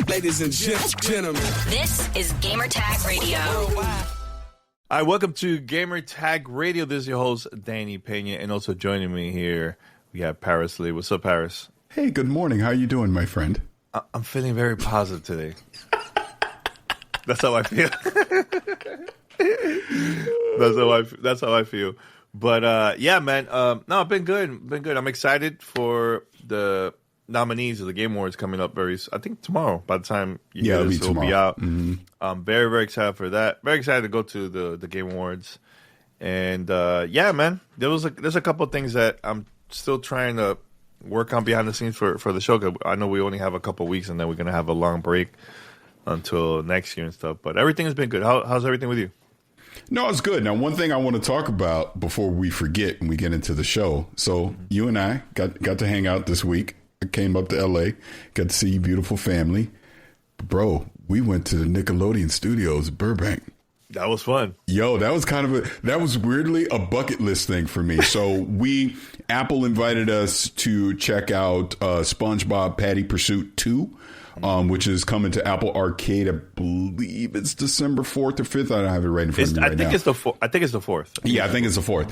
Ladies and gentlemen, this is Gamer Tag Radio. All right, welcome to Gamer Tag Radio. This is your host, Danny Peña, and also joining me here, we have Parris Lilly. What's up, Parris? Hey, good morning. How are you doing, my friend? I'm feeling very positive today. That's how I feel. That's how I feel. But yeah, man. No, I've been good. I'm excited for the nominees of the Game Awards coming up I think tomorrow. By the time you hear this, it'll be out. Mm-hmm. I'm very, very excited for that. Very excited to go to the Game Awards. And yeah, man, there's a couple of things that I'm still trying to work on behind the scenes for the show. 'Cause I know we only have a couple of weeks, and then we're gonna have a long break until next year and stuff. But everything has been good. How's everything with you? No, it's good. Now, one thing I want to talk about before we forget when we get into the show. So you and I got to hang out this week. I came up to LA, got to see your beautiful family. Bro, we went to the Nickelodeon Studios, Burbank. That was fun. Yo, that was weirdly a bucket list thing for me. So Apple invited us to check out SpongeBob Patty Pursuit 2. Which is coming to Apple Arcade. I believe it's December 4th or 5th. I don't have it right in front of me right now. I think it's the 4th. Yeah, I think it's the 4th.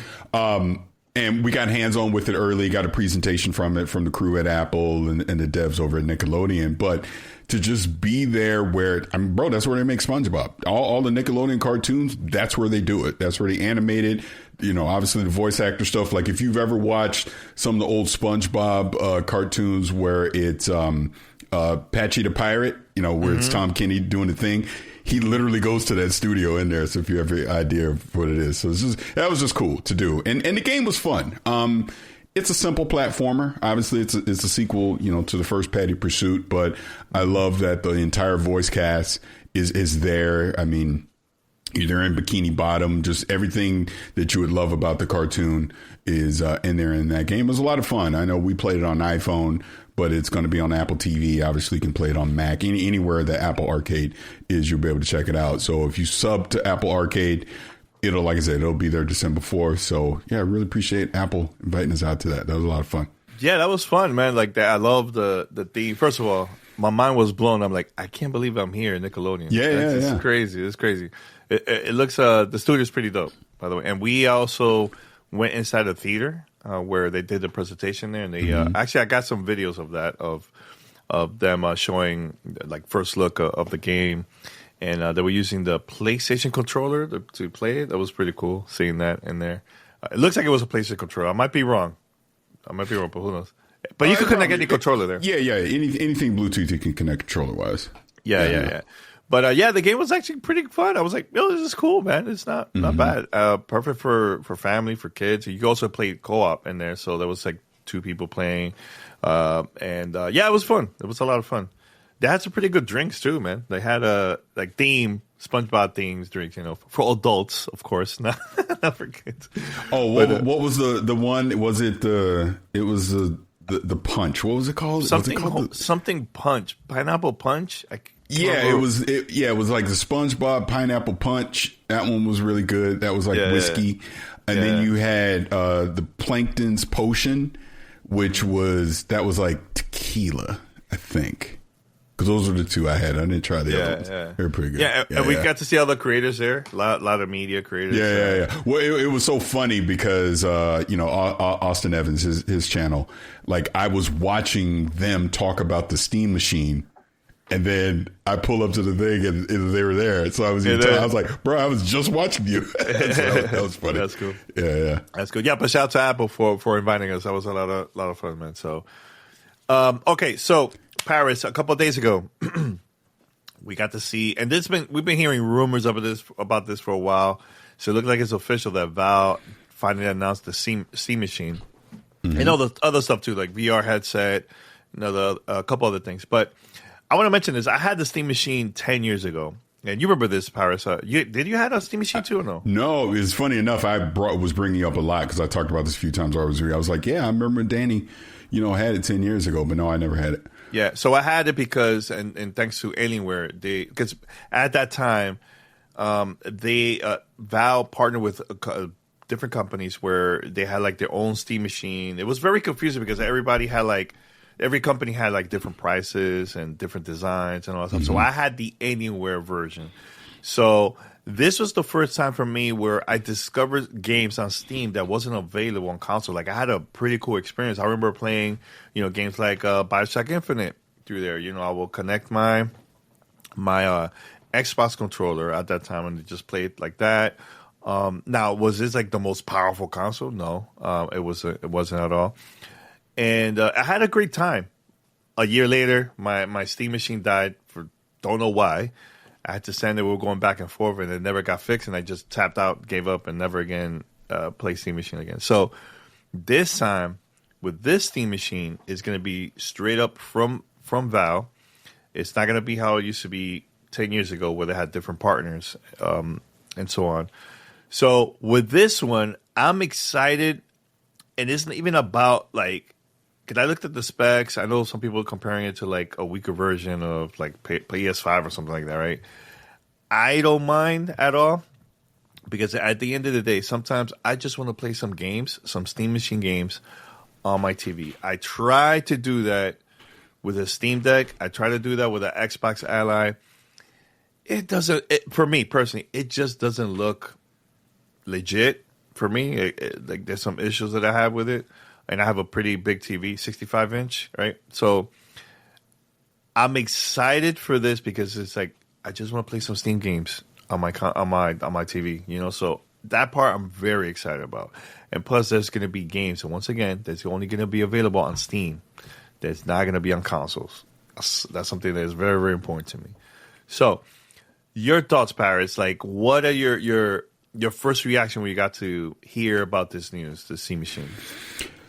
And we got hands-on with it early, got a presentation from the crew at Apple and the devs over at Nickelodeon. But to just be there bro, that's where they make SpongeBob. All the Nickelodeon cartoons, that's where they do it. That's where they animate it. You know, obviously the voice actor stuff. Like if you've ever watched some of the old SpongeBob cartoons where it's Patchy the Pirate, you know, where it's Tom Kenny doing the thing. He literally goes to that studio in there. So if you have an idea of what it is. So that was just cool to do. And the game was fun. It's a simple platformer. Obviously it's a sequel, you know, to the first Patty Pursuit, but I love that the entire voice cast is there. I mean, they're in Bikini Bottom, just everything that you would love about the cartoon is in there in that game. It was a lot of fun. I know we played it on iPhone, but it's going to be on Apple TV. Obviously, you can play it on Mac. Anywhere the Apple Arcade is, you'll be able to check it out. So if you sub to Apple Arcade, like I said, it'll be there December 4th. So yeah, I really appreciate Apple inviting us out to that. That was a lot of fun. Yeah, that was fun, man. Like that, I love the theme. First of all, my mind was blown. I'm like, I can't believe I'm here in Nickelodeon. It's crazy. It's crazy. It looks the studio's pretty dope, by the way. And we also went inside the theater where they did the presentation there, and they actually I got some videos of that of them showing like first look of the game, and they were using the PlayStation controller to play it. That was pretty cool seeing that in there. It looks like it was a PlayStation controller. I might be wrong, but who knows? But you could connect any controller there. Yeah. Anything Bluetooth you can connect controller wise. Yeah. But yeah, the game was actually pretty fun. I was like, yo, this is cool, man. It's not bad. Perfect for family, for kids. You also played co-op in there, so there was like 2 people playing. And yeah, it was fun. It was a lot of fun. They had some pretty good drinks too, man. They had like SpongeBob themed drinks, you know, for adults, of course, not for kids. Oh, what was the one? Was it the punch? What was it called? Something punch, pineapple punch. It was like the SpongeBob Pineapple Punch. That one was really good. That was like whiskey. And then you had the Plankton's Potion, which was like tequila, I think. Because those were the 2 I had. I didn't try the other ones. They were pretty good. And we got to see all the creators there. A lot of media creators. Yeah. Well, it was so funny because, you know, Austin Evans, his channel, like I was watching them talk about the Steam Machine. And then I pull up to the thing and they were there. So I was like, bro, I was just watching you. So that was funny. That's cool. Yeah. That's good. Yeah, but shout out to Apple for inviting us. That was a lot of fun, man. So, okay. So Paris, a couple of days ago, we got to see, and we've been hearing rumors about this for a while. So it looked like it's official that Valve finally announced the Steam Machine. And all the other stuff too, like VR headset, a couple other things. But I want to mention this. I had the Steam Machine 10 years ago. And you remember this, Paris. Did you have a Steam Machine too or no? No, it's funny enough. Was bringing up a lot because I talked about this a few times. I was like, yeah, I remember Danny, you know, had it 10 years ago. But no, I never had it. Yeah, so I had it because, and thanks to Alienware, because at that time, Valve partnered with different companies where they had like their own Steam Machine. It was very confusing because everybody had like every company had like different prices and different designs and all that stuff. So I had the Anywhere version. So this was the first time for me where I discovered games on Steam that wasn't available on console. Like I had a pretty cool experience. I remember playing, games like BioShock Infinite through there. I will connect my Xbox controller at that time and just play it like that. Now, was this like the most powerful console? No, it wasn't at all. And I had a great time. A year later, my Steam machine died for don't know why. I had to send it. We were going back and forth, and it never got fixed. And I just tapped out, gave up, and never again played Steam machine again. So this time with this Steam machine, it's going to be straight up from Valve. It's not going to be how it used to be 10 years ago, where they had different partners and so on. So with this one, I'm excited, and it's not even about like, because I looked at the specs. I know some people are comparing it to like a weaker version of like PS5 or something like that, right? I don't mind at all, because at the end of the day, sometimes I just want to play some games, some Steam machine games on my TV. I try to do that with a Steam Deck. I try to do that with an Xbox Ally. It doesn't, for me personally, it just doesn't look legit for me. Like there's some issues that I have with it, and I have a pretty big TV, 65-inch, right? So I'm excited for this because it's like I just want to play some Steam games on my TV, So that part I'm very excited about. And plus, there's going to be games, and once again, that's only going to be available on Steam. That's not going to be on consoles. That's something that is very, very important to me. So, your thoughts, Parris? Like, what are your first reaction when you got to hear about this news, the Steam machine?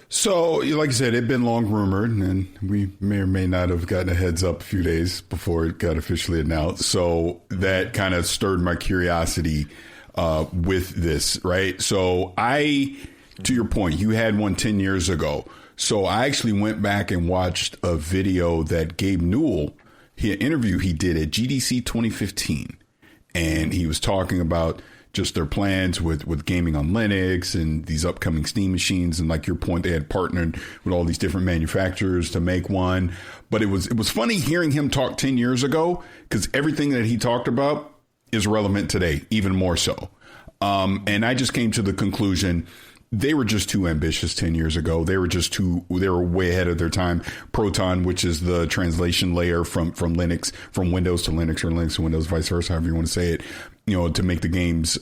So, like I said, it'd been long rumored, and we may or may not have gotten a heads up a few days before it got officially announced. So that kind of stirred my curiosity with this, right? So to your point, you had one 10 years ago. So I actually went back and watched a video that Gabe Newell, an interview he did at GDC 2015. And he was talking about just their plans with gaming on Linux and these upcoming Steam machines. And like your point, they had partnered with all these different manufacturers to make one. But it was funny hearing him talk 10 years ago, because everything that he talked about is relevant today, even more so. And I just came to the conclusion they were just too ambitious 10 years ago. They were way ahead of their time. Proton, which is the translation layer from Linux, from Windows to Linux, or Linux to Windows, vice versa, however you want to say it, to make the games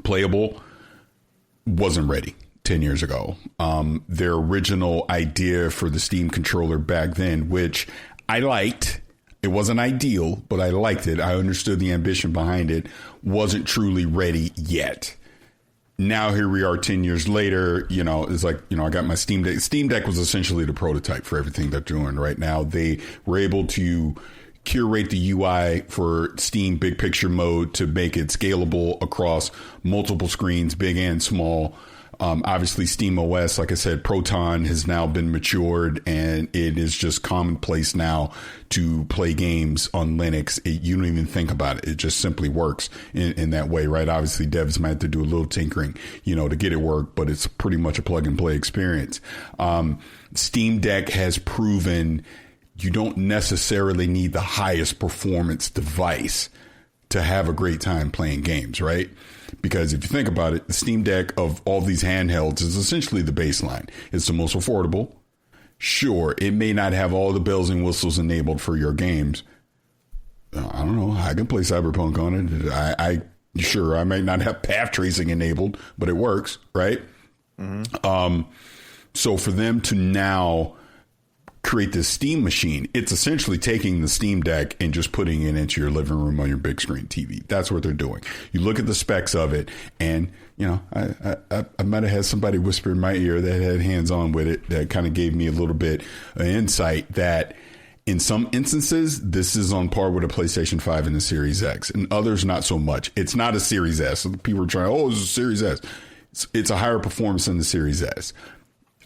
playable, wasn't ready 10 years ago. Their original idea for the Steam controller back then, which I liked, it wasn't ideal, but I liked it. I understood the ambition behind it, wasn't truly ready yet. Now here we are 10 years later, it's like, I got my Steam Deck. Steam Deck was essentially the prototype for everything they're doing right now. They were able to curate the UI for Steam big picture mode to make it scalable across multiple screens, big and small. Obviously, Steam OS, like I said, Proton has now been matured, and it is just commonplace now to play games on Linux. You don't even think about it. It just simply works in that way, right? Obviously, devs might have to do a little tinkering, to get it work, but it's pretty much a plug and play experience. Steam Deck has proven you don't necessarily need the highest performance device to have a great time playing games, right? Because if you think about it, the Steam Deck of all these handhelds is essentially the baseline. It's the most affordable. Sure, it may not have all the bells and whistles enabled for your games. I don't know. I can play Cyberpunk on it. I might not have path tracing enabled, but it works, right? Mm-hmm. So for them to now create this Steam machine, it's essentially taking the Steam Deck and just putting it into your living room on your big screen TV. That's what they're doing. You look at the specs of it, and I might have had somebody whisper in my ear that had hands-on with it that kind of gave me a little bit of insight that in some instances, this is on par with a PlayStation 5 and the Series X, and others not so much. It's not a Series S. So people are trying, it's a Series S. It's a higher performance than the Series S.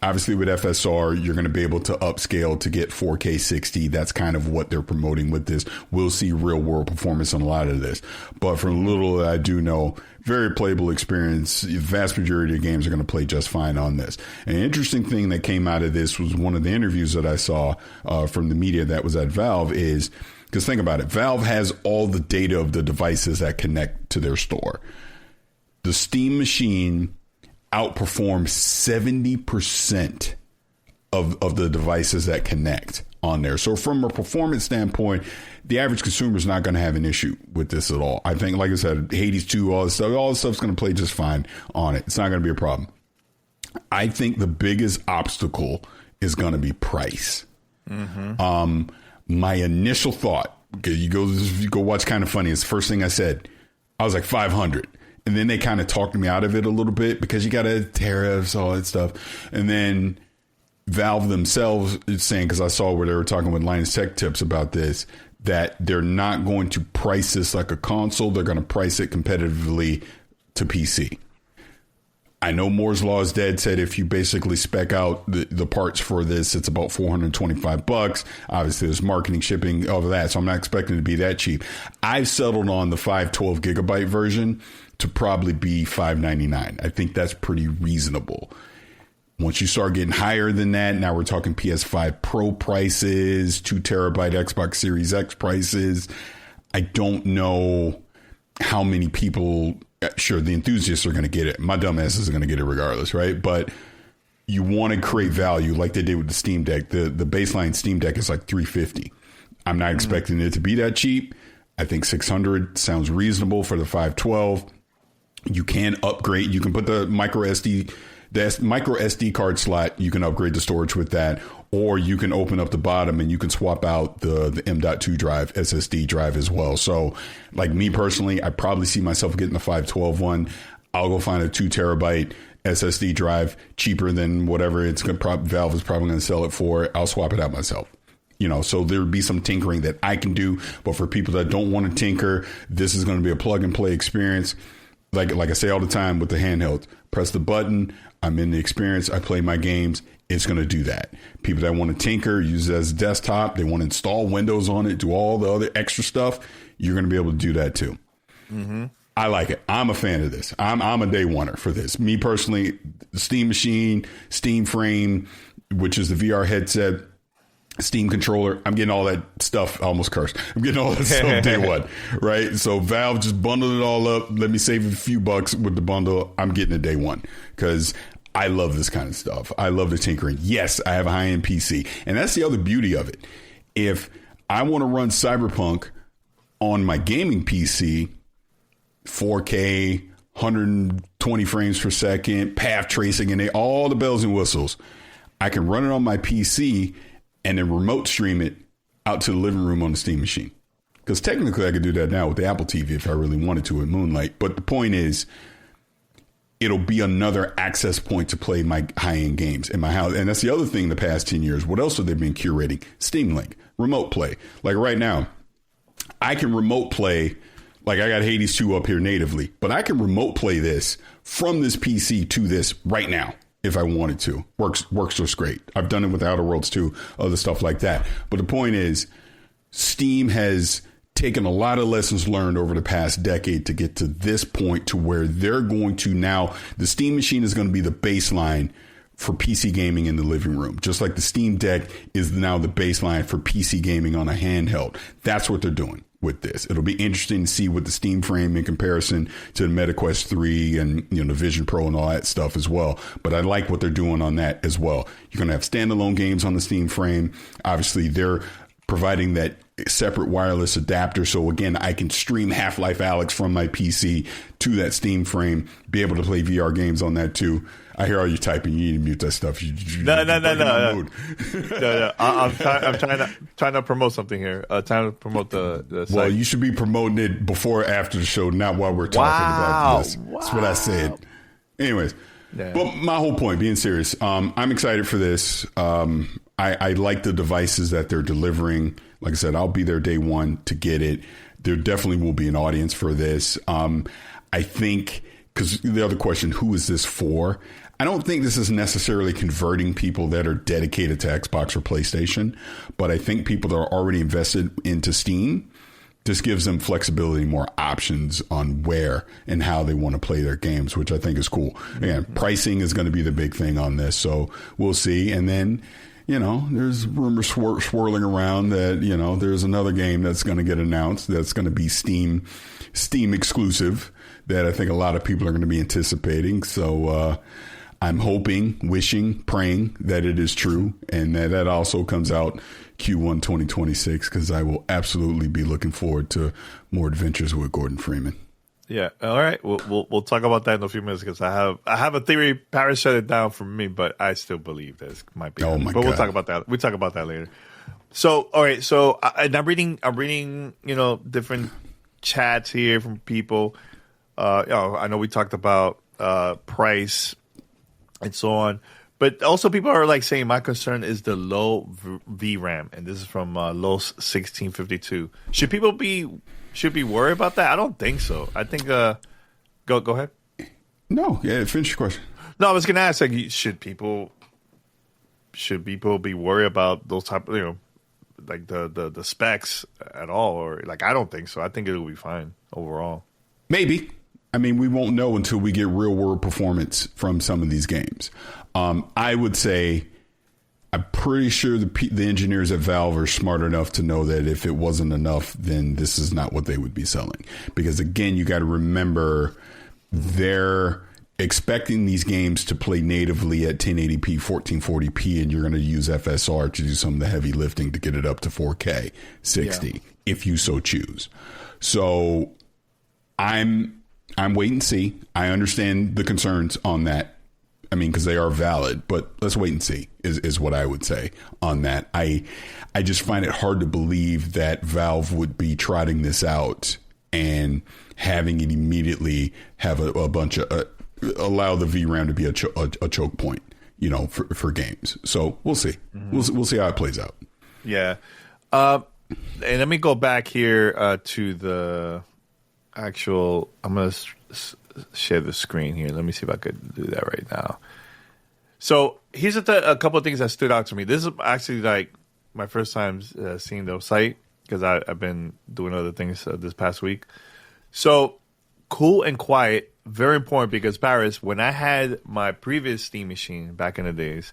Obviously, with FSR, you're going to be able to upscale to get 4K 60. That's kind of what they're promoting with this. We'll see real world performance on a lot of this. But from little that I do know, very playable experience. The vast majority of games are going to play just fine on this. An interesting thing that came out of this was one of the interviews that I saw from the media that was at Valve is, because think about it, Valve has all the data of the devices that connect to their store. The Steam machine outperforms 70% of the devices that connect on there. So from a performance standpoint, the average consumer is not going to have an issue with this at all. I think, like I said, Hades 2, all this stuff's going to play just fine on it. It's not going to be a problem. I think the biggest obstacle is going to be price. Mm-hmm. My initial thought, okay, you go watch Kind of Funny. It's the first thing I said. I was like $500. And then they kind of talked me out of it a little bit because you got tariffs, all that stuff. And then Valve themselves is saying, because I saw where they were talking with Linus Tech Tips about this, that they're not going to price this like a console. They're going to price it competitively to PC. I know Moore's Law is dead said if you basically spec out the parts for this, it's about $425. Obviously, there's marketing, shipping, all of that. So I'm not expecting it to be that cheap. I've settled on the 512 gigabyte version to probably be $599. I think that's pretty reasonable. Once you start getting higher than that, now we're talking PS5 Pro prices, 2 terabyte Xbox Series X prices. I don't know how many people, sure, the enthusiasts are going to get it. My dumb ass is going to get it regardless, right? But you want to create value like they did with the Steam Deck. The baseline Steam Deck is like $350. I'm not expecting it to be that cheap. I think $600 sounds reasonable for the 512. You can upgrade. You can put the micro SD card slot. You can upgrade the storage with that, or you can open up the bottom and you can swap out the M.2 drive, SSD drive as well. So like me personally, I probably see myself getting the 512 one. I'll go find a 2 terabyte SSD drive cheaper than whatever it's going to Valve is probably going to sell it for. I'll swap it out myself. So there would be some tinkering that I can do. But for people that don't want to tinker, this is going to be a plug and play experience. Like I say all the time with the handheld, press the button. I'm in the experience. I play my games. It's going to do that. People that want to tinker, use it as a desktop, they want to install Windows on it, do all the other extra stuff, you're going to be able to do that too. Mm-hmm. I like it. I'm a fan of this. I'm a day oneer for this. Me personally, the Steam machine, Steam frame, which is the VR headset, Steam controller. I'm getting all that stuff. I almost cursed. I'm getting all that stuff day one, right? So Valve just bundled it all up. Let me save a few bucks with the bundle. I'm getting it day one because I love this kind of stuff. I love the tinkering. Yes, I have a high-end PC. And that's the other beauty of it. If I want to run Cyberpunk on my gaming PC, 4K, 120 frames per second, path tracing, and all the bells and whistles, I can run it on my PC and then remote stream it out to the living room on the Steam machine. Because technically I could do that now with the Apple TV if I really wanted to with Moonlight. But the point is, it'll be another access point to play my high-end games in my house. And that's the other thing in the past 10 years. What else have they been curating? Steam Link, remote play. Like right now, I can remote play. Like I got Hades 2 up here natively, but I can remote play this from this PC to this right now. If I wanted to. Works just great. I've done it with Outer Worlds 2, other stuff like that. But the point is, Steam has taken a lot of lessons learned over the past decade to get to this point to where they're going to now, the Steam machine is going to be the baseline for PC gaming in the living room. Just like the Steam Deck is now the baseline for PC gaming on a handheld. That's what they're doing with this. It'll be interesting to see what the Steam frame in comparison to the MetaQuest 3 and the Vision Pro and all that stuff as well. But I like what they're doing on that as well. You're going to have standalone games on the Steam frame. Obviously, they're providing that separate wireless adapter. So again, I can stream Half-Life Alyx from my PC to that Steam frame, be able to play VR games on that too. I hear all you typing. You need to mute that stuff. No. I'm trying to promote something here. Trying to promote the site. Well, you should be promoting it before or after the show, not while we're talking about this. Wow. That's what I said. Anyways, but my whole point, being serious, I'm excited for this. I like the devices that they're delivering. Like I said, I'll be there day one to get it. There definitely will be an audience for this. I think, because the other question, who is this for? I don't think this is necessarily converting people that are dedicated to Xbox or PlayStation, but I think people that are already invested into Steam, this gives them flexibility, more options on where and how they want to play their games, which I think is cool. Again, pricing is going to be the big thing on this, so we'll see. And then, there's rumors swirling around that, there's another game that's going to get announced that's going to be Steam exclusive that I think a lot of people are going to be anticipating. So I'm hoping, wishing, praying that it is true and that also comes out Q1 2026, because I will absolutely be looking forward to more adventures with Gordon Freeman. Yeah. All right. We'll talk about that in a few minutes, because I have a theory. Paris shut it down for me, but I still believe this might be. Oh my God. But we'll talk about that. We'll talk about that later. So, all right. So, and I'm reading, different chats here from people. I know we talked about price and so on, but also people are like saying my concern is the low VRAM, and this is from Los 1652. Should people be worried about that? I don't think so. I think go ahead. No, yeah, finish your question. No, I was gonna ask, like, should people be worried about those type of, like the specs at all, or like, I don't think so. I think it'll be fine overall. Maybe. I mean, we won't know until we get real world performance from some of these games. I would say I'm pretty sure the engineers at Valve are smart enough to know that if it wasn't enough, then this is not what they would be selling. Because again, you got to remember, they're expecting these games to play natively at 1080p, 1440p, and you're going to use FSR to do some of the heavy lifting to get it up to 4K 60, if you so choose. So I'm wait and see. I understand the concerns on that. I mean, because they are valid, but let's wait and see is what I would say on that. I just find it hard to believe that Valve would be trotting this out and having it immediately have a bunch of allow the VRAM to be a choke point, for games. So we'll see. Mm-hmm. We'll see how it plays out. Yeah. And let me go back here to the actual. I'm gonna share the screen here. Let me see if I could do that right now. So here's a couple of things that stood out to me. This is actually like my first time seeing the site, because I've been doing other things this past week. So cool and quiet, very important, because Paris, when I had my previous Steam machine back in the days,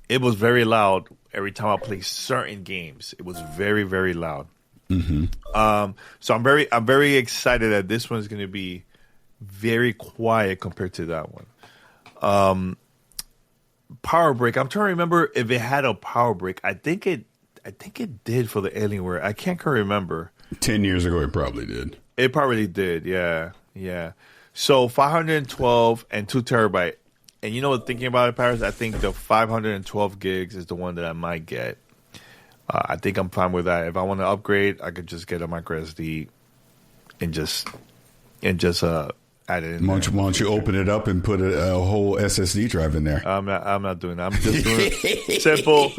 it was very loud every time I played certain games. It was very, very loud. Mm-hmm. So I'm very excited that this one's going to be very quiet compared to that one. Power brick. I'm trying to remember if it had a power brick. I think it did for the Alienware. I can't remember. 10 years ago, it probably did. It probably did. Yeah. So 512 and 2 terabyte. And thinking about it, Paris, I think the 512 gigs is the one that I might get. I think I'm fine with that. If I want to upgrade, I could just get a micro SD and just add it in. Why don't you open it up and put a whole SSD drive in there? I'm not doing that. I'm just doing it simple.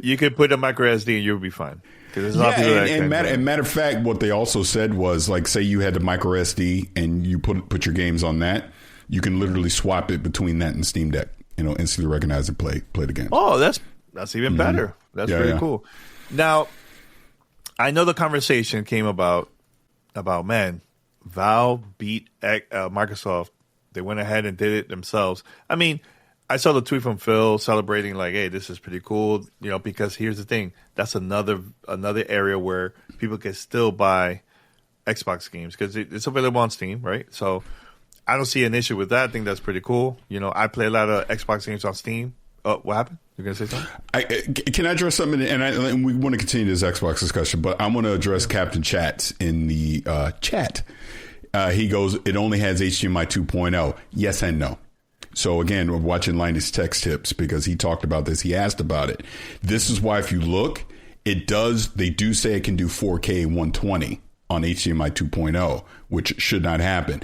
You could put a micro SD and you'll be fine. There's a lot of people that matter of fact, what they also said was, like, say you had the micro SD and you put your games on that, you can literally swap it between that and Steam Deck. Instantly recognize and play the game. Oh, that's even better. Mm-hmm. That's pretty cool. Now, I know the conversation came about man, Valve beat Microsoft. They went ahead and did it themselves. I mean, I saw the tweet from Phil celebrating, like, hey, this is pretty cool, because here's the thing. That's another area where people can still buy Xbox games, because it's available on Steam, right? So I don't see an issue with that. I think that's pretty cool. I play a lot of Xbox games on Steam. What happened? You're going to say something? Can I address something? And we want to continue this Xbox discussion, but I want to address Captain Chats in the chat. He goes, it only has HDMI 2.0. Yes and no. So again, we're watching Linus Text Tips, because he talked about this. He asked about it. This is why, if you look, they do say it can do 4K 120 on HDMI 2.0, which should not happen.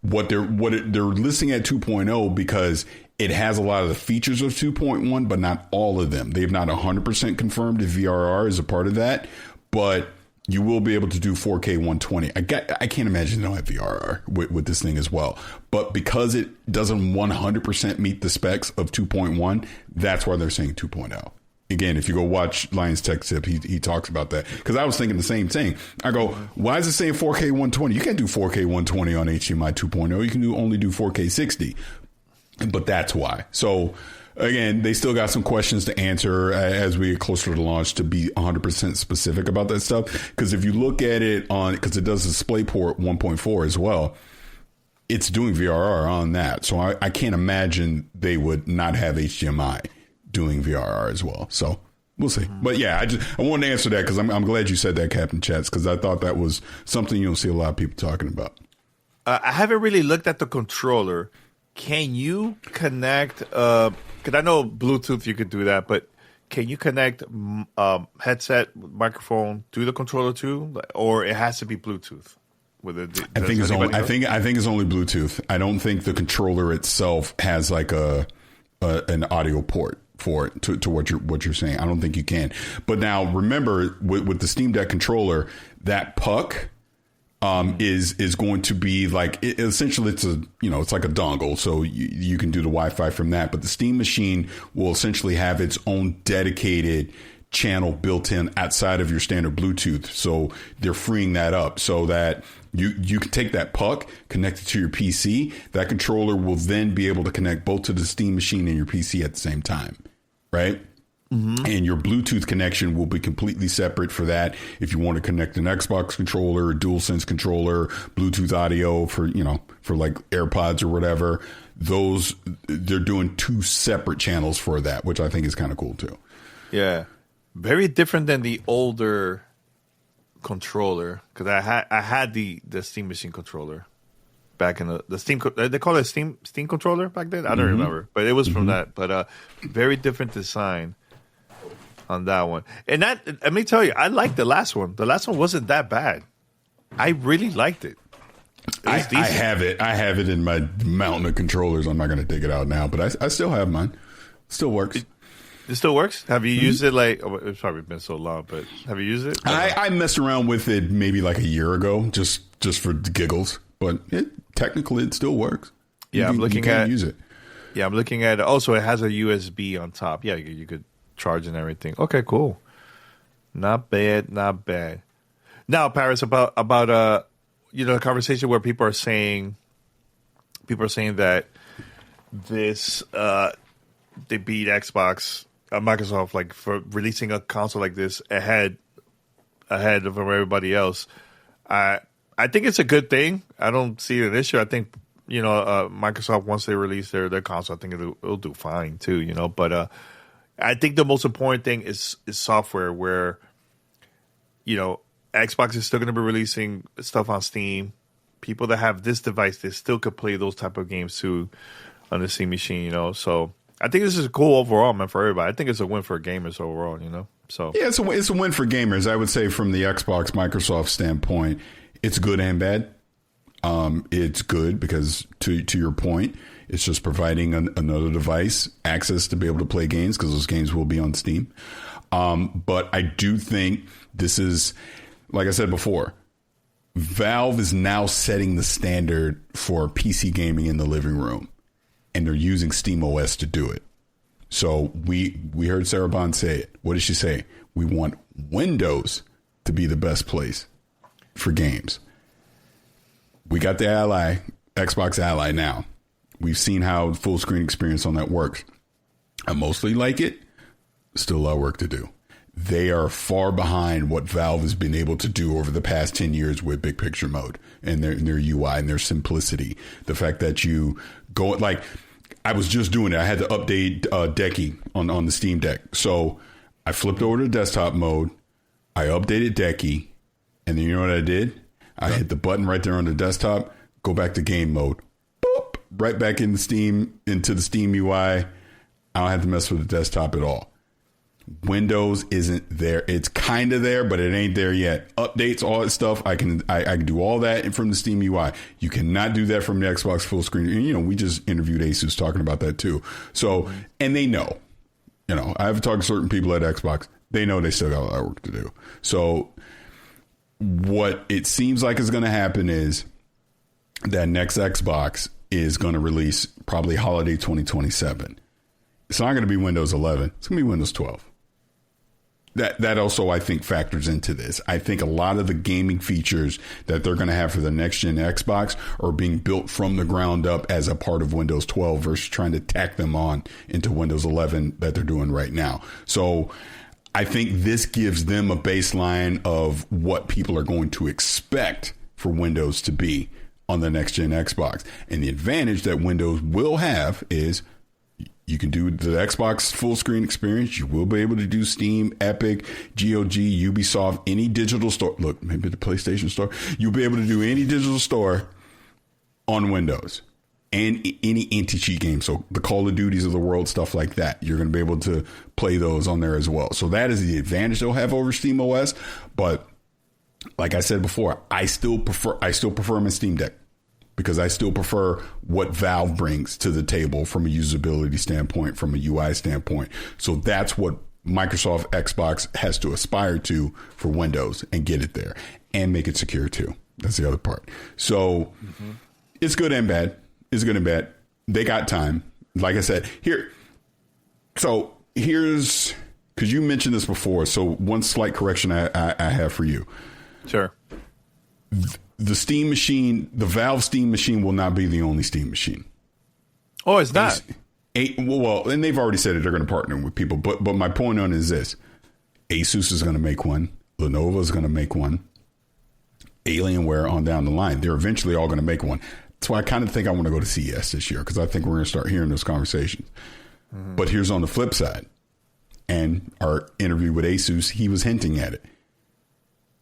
They're listing at 2.0 because it has a lot of the features of 2.1, but not all of them. They've not 100% confirmed if VRR is a part of that, but you will be able to do 4K 120. I can't imagine they don't have VRR with this thing as well. But because it doesn't 100% meet the specs of 2.1, that's why they're saying 2.0. Again, if you go watch Lions Tech Tip, he talks about that. Because I was thinking the same thing. I go, why is it saying 4K 120? You can't do 4K 120 on HDMI 2.0. You can only do 4K 60. But that's why. So, again, they still got some questions to answer as we get closer to launch to be 100% specific about that stuff. Because if you look at it because it does DisplayPort 1.4 as well, it's doing VRR on that. So I can't imagine they would not have HDMI doing VRR as well. So we'll see. But yeah, I wanted to answer that because I'm glad you said that, Captain Chats, because I thought that was something you don't see a lot of people talking about. I haven't really looked at the controller. Can you connect, because I know Bluetooth you could do that, but can you connect headset, microphone to the controller too? Or it has to be Bluetooth? I think it's only Bluetooth. I don't think the controller itself has like an audio port for it to what you're saying. I don't think you can. But now remember with the Steam Deck controller, that puck is going to be like essentially it's like a dongle, so you can do the Wi-Fi from that. But the Steam machine will essentially have its own dedicated channel built in outside of your standard Bluetooth. So they're freeing that up so that you can take that puck, connect it to your PC. That controller will then be able to connect both to the Steam machine and your PC at the same time, right? Mm-hmm. And your Bluetooth connection will be completely separate for that. If you want to connect an Xbox controller, a DualSense controller, Bluetooth audio for like AirPods or whatever, they're doing two separate channels for that, which I think is kind of cool too. Yeah. Very different than the older controller, because I had the Steam Machine controller back in the Steam. They call it Steam controller back then. I don't remember, but it was from that. But very different design on that one. And that, let me tell you, I liked the last one. The last one wasn't that bad. I really liked it. I have it in my mountain of controllers. I'm not going to dig it out now, but I still have mine. Still works. It still works? Have you used it it's probably been so long, but have you used it? I messed around with it maybe like a year ago, just for the giggles, but technically it still works. Yeah, I'm looking at use it. Yeah, I'm looking at it. Also, it has a USB on top. Yeah, you could charge and everything. Okay, cool. Not bad, not bad. Now, Parris, about the conversation where people are saying that this they beat Microsoft like for releasing a console like this ahead of everybody else. I think it's a good thing. I don't see an issue. I think Microsoft, once they release their console, I think it'll do fine too. But I think the most important thing is software, where Xbox is still going to be releasing stuff on Steam. People that have this device, they still could play those type of games too on the Steam machine. So I think this is cool overall, man, for everybody. I think it's a win for gamers overall, So yeah, it's a win for gamers. I would say from the Xbox Microsoft standpoint, it's good and bad. It's good because to your point, it's just providing another device access to be able to play games, because those games will be on Steam. But I do think this is, like I said before, Valve is now setting the standard for PC gaming in the living room. And they're using SteamOS to do it. So we heard Sarah Bond say it. What did she say? We want Windows to be the best place for games. We got the Xbox Ally now. We've seen how full screen experience on that works. I mostly like it. Still a lot of work to do. They are far behind what Valve has been able to do over the past 10 years with big picture mode and their UI and their simplicity. The fact that you go like, I was just doing it. I had to update Decky on the Steam Deck. So I flipped over to desktop mode. I updated Decky. And then you know what I did? I hit the button right there on the desktop, go back to game mode. Boop, right back into the Steam UI. I don't have to mess with the desktop at all. Windows isn't there. It's kind of there, but it ain't there yet. Updates, all that stuff. I can do all that from the Steam UI. You cannot do that from the Xbox full screen. And, we just interviewed Asus talking about that too. So, and they know, I've talked to certain people at Xbox. They know they still got a lot of work to do. So what it seems like is going to happen is that next Xbox is going to release probably holiday 2027. It's not going to be Windows 11. It's going to be Windows 12. That also, I think, factors into this. I think a lot of the gaming features that they're going to have for the next-gen Xbox are being built from the ground up as a part of Windows 12 versus trying to tack them on into Windows 11 that they're doing right now. So I think this gives them a baseline of what people are going to expect for Windows to be on the next-gen Xbox. And the advantage that Windows will have is you can do the Xbox full screen experience. You will be able to do Steam, Epic, GOG, Ubisoft, any digital store. Look, maybe the PlayStation Store. You'll be able to do any digital store on Windows and any anti-cheat game. So the Call of Duties of the world, stuff like that. You're going to be able to play those on there as well. So that is the advantage they'll have over Steam OS. But like I said before, I still prefer my Steam Deck, because I still prefer what Valve brings to the table from a usability standpoint, from a UI standpoint. So that's what Microsoft Xbox has to aspire to for Windows and get it there and make it secure too. That's the other part. So it's good and bad. It's good and bad. They got time. Like I said, here's, because you mentioned this before. So one slight correction I have for you. Sure. The Steam machine, the Valve Steam machine will not be the only Steam machine. Oh, it's not. Well, and they've already said that they're going to partner with people. But my point on it is this. Asus is going to make one. Lenovo is going to make one. Alienware on down the line. They're eventually all going to make one. That's why I kind of think I want to go to CES this year, because I think we're going to start hearing those conversations. But here's on the flip side. And our interview with Asus, he was hinting at it.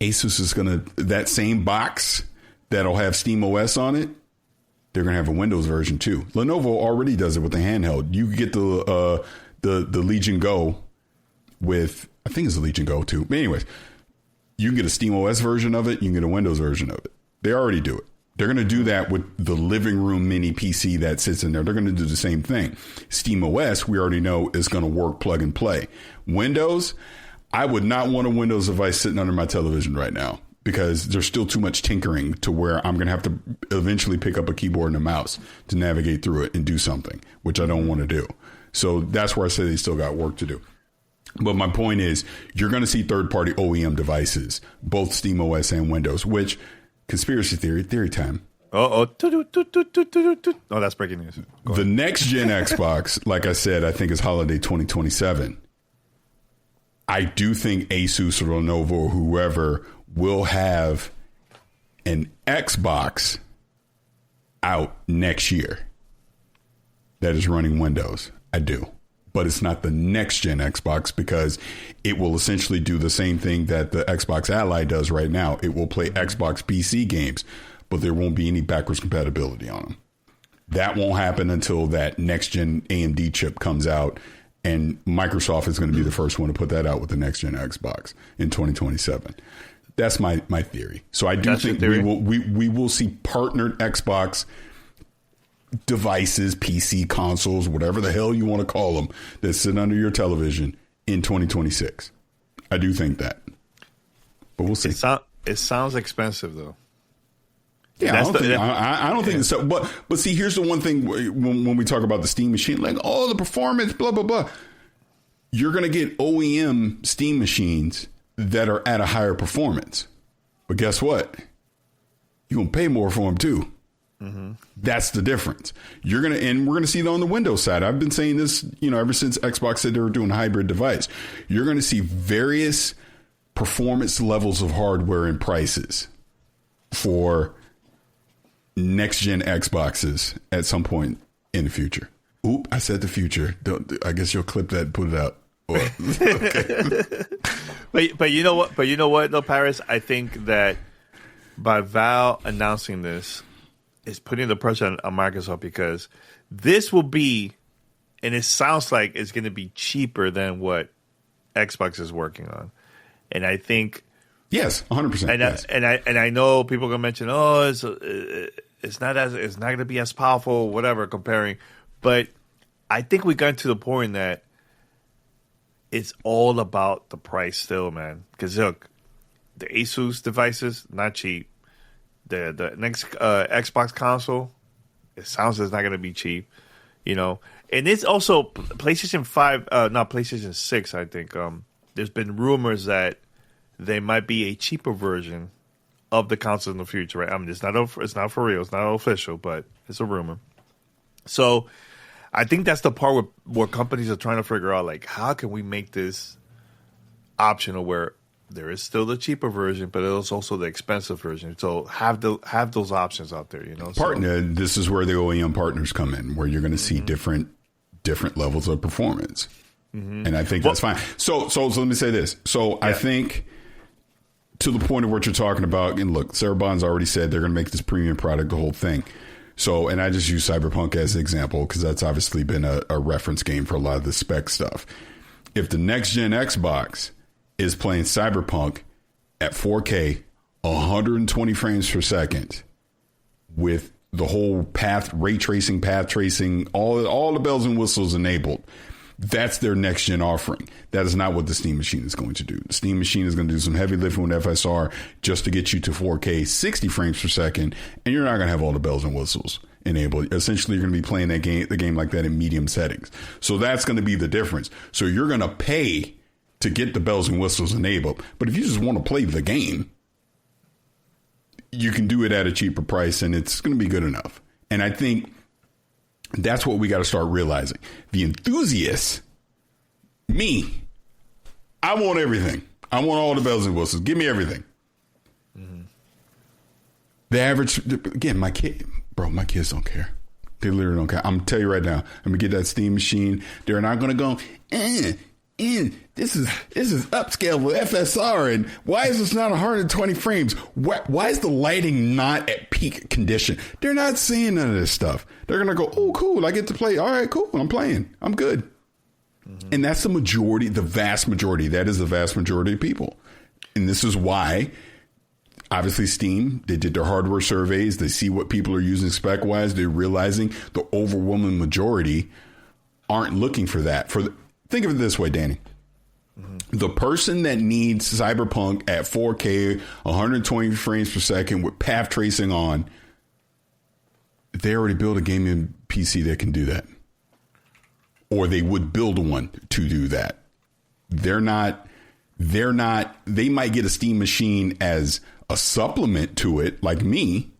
Asus is going to, that same box that'll have Steam OS on it, they're going to have a Windows version too. Lenovo already does it with the handheld. You get the Legion Go with, I think it's the Legion Go too. But anyways, you can get a Steam OS version of it. You can get a Windows version of it. They already do it. They're going to do that with the living room mini PC that sits in there. They're going to do the same thing. Steam OS, we already know, is going to work plug and play. Windows, I would not want a Windows device sitting under my television right now, because there's still too much tinkering to where I'm going to have to eventually pick up a keyboard and a mouse to navigate through it and do something, which I don't want to do. So that's where I say they still got work to do. But my point is, you're going to see third-party OEM devices, both Steam OS and Windows, which, conspiracy theory time. Oh, that's breaking news. The next-gen Xbox, like I said, I think is holiday 2027. I do think Asus or Lenovo or whoever will have an Xbox out next year that is running Windows. I do. But it's not the next gen Xbox, because it will essentially do the same thing that the Xbox Ally does right now. It will play Xbox PC games, but there won't be any backwards compatibility on them. That won't happen until that next gen AMD chip comes out. And Microsoft is going to be the first one to put that out with the next gen Xbox in 2027. That's my theory. So I do think we will see partnered Xbox devices, PC consoles, whatever the hell you want to call them, that sit under your television in 2026. I do think that, but we'll see. It sounds expensive though. Yeah, I don't think so. But see, here's the one thing when we talk about the Steam machine, like, oh, the performance, blah, blah, blah. You're going to get OEM Steam machines that are at a higher performance. But guess what? You're going to pay more for them too. That's the difference. And we're going to see it on the Windows side. I've been saying this, ever since Xbox said they were doing a hybrid device. You're going to see various performance levels of hardware and prices for next gen Xboxes at some point in the future. Oop, I said the future. I guess you'll clip that and put it out. Okay. but you know what though, Parris? I think that by Valve announcing this is putting the pressure on Microsoft, because this will be, and it sounds like it's going to be cheaper than what Xbox is working on. And I think, yes, 100%. Yes. And I know people are gonna mention, it's not going to be as powerful, whatever, comparing. But I think we got to the point that it's all about the price still, man. Because look, the Asus devices, not cheap. The next Xbox console, it sounds like it's not going to be cheap, you know. And it's also PlayStation 5, not PlayStation 6, I think. There's been rumors that there might be a cheaper version of the console in the future, right? I mean, it's not for real, it's not official, but it's a rumor. So I think that's the part where companies are trying to figure out, like, how can we make this optional where there is still the cheaper version, but it's also the expensive version. So have those options out there, you know. This is where the OEM partners come in, where you're going to see different levels of performance, and I think that's fine. So let me say this. So I think, to the point of what you're talking about, and look, Sarah Bond's already said they're going to make this premium product the whole thing. So, and I just use Cyberpunk as an example because that's obviously been a reference game for a lot of the spec stuff. If the next gen Xbox is playing Cyberpunk at 4K, 120 frames per second, with the whole ray tracing, all the bells and whistles enabled, that's their next gen offering. That is not what the Steam Machine is going to do. The Steam Machine is going to do some heavy lifting with FSR just to get you to 4K, 60 frames per second, and you're not going to have all the bells and whistles enabled. Essentially, you're going to be playing the game like that in medium settings. So that's going to be the difference. So you're going to pay to get the bells and whistles enabled. But if you just want to play the game, you can do it at a cheaper price, and it's going to be good enough. And I think that's what we got to start realizing. The enthusiasts, me, I want everything. I want all the bells and whistles. Give me everything. Mm-hmm. The average, again, my kids don't care. They literally don't care. I'm going to tell you right now, I'm going to get that Steam Machine. They're not going to go, this is upscale with FSR, and why is this not 120 frames? Why is the lighting not at peak condition? They're not seeing none of this stuff. They're gonna go, oh, cool, I get to play. All right, cool, I'm playing. I'm good. Mm-hmm. And that's the majority, the vast majority. That is the vast majority of people. And this is why, obviously, Steam, they did their hardware surveys. They see what people are using spec-wise. They're realizing the overwhelming majority aren't looking for that. Think of it this way, Danny. Mm-hmm. The person that needs Cyberpunk at 4K, 120 frames per second with path tracing on, they already built a gaming PC that can do that. Or they would build one to do that. They might get a Steam Machine as a supplement to it, like me,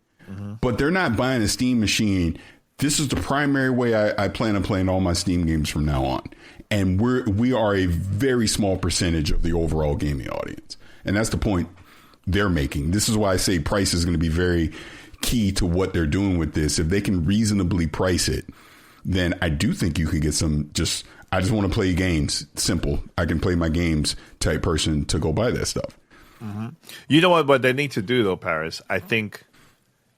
but they're not buying a Steam Machine. This is the primary way I plan on playing all my Steam games from now on. And we are a very small percentage of the overall gaming audience. And that's the point they're making. This is why I say price is going to be very key to what they're doing with this. If they can reasonably price it, then I do think you could get some I just want to play games. Simple. I can play my games type person to go buy that stuff. Mm-hmm. You know what they need to do, though, Parris? I think,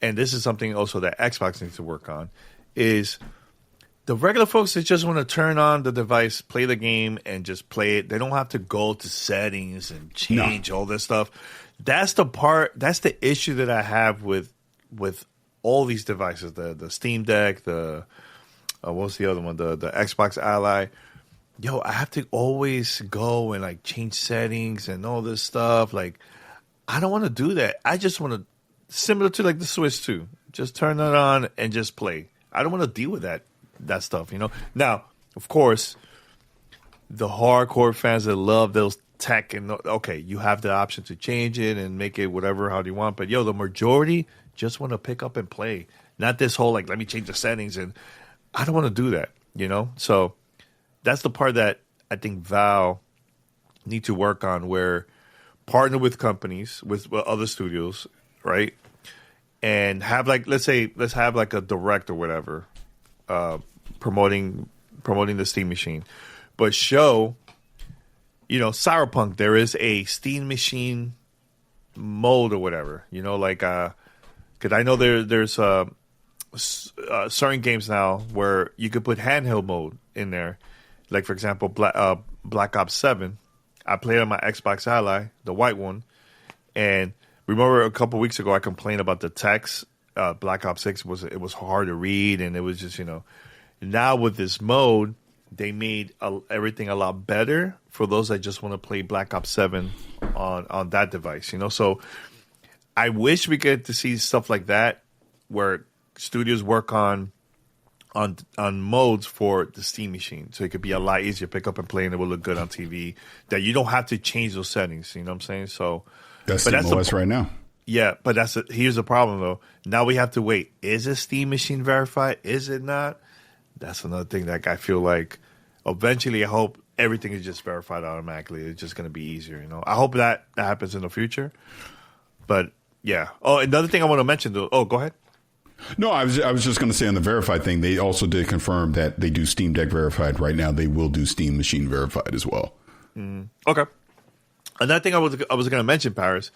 and this is something also that Xbox needs to work on, is the regular folks that just want to turn on the device, play the game, and just play it. They don't have to go to settings and change all this stuff. That's the issue that I have with all these devices. The Steam Deck, what's the other one? The Xbox Ally. Yo, I have to always go and like change settings and all this stuff. Like, I don't want to do that. I just want to, similar to like the Switch 2, just turn it on and just play. I don't want to deal with that stuff, you know. Now, of course, the hardcore fans that love those tech and okay, you have the option to change it and make it whatever how do you want. But yo, the majority just want to pick up and play. Not this whole like let me change the settings, and I don't want to do that, you know. So that's the part that I think Valve need to work on, where partner with companies, with other studios, right? And have like, let's have like a direct or whatever, promoting the Steam Machine, but show, you know, Cyberpunk, there is a Steam Machine mode or whatever, you know, like, cause I know there's certain games now where you could put handheld mode in there. Like, for example, Black Ops 7. I played on my Xbox Ally, the white one. And remember a couple weeks ago, I complained about the text. Black Ops 6 was hard to read, and it was just, you know. Now with this mode, they made everything a lot better for those that just want to play Black Ops 7 on that device. So I wish we get to see stuff like that where studios work on modes for the Steam machine, so it could be a lot easier to pick up and play, and it will look good on TV. That you don't have to change those settings. You know what I'm saying? So that's SteamOS right now. Yeah, but here's the problem though. Now we have to wait. Is a Steam machine verified? Is it not? That's another thing that I feel like eventually I hope everything is just verified automatically. It's just going to be easier. I hope that happens in the future. But yeah. Oh, another thing I want to mention though. Oh, go ahead. No, I was just going to say on the verified thing, they also did confirm that they do Steam Deck verified right now. They will do Steam Machine verified as well. Okay. Another thing I was going to mention, Parris.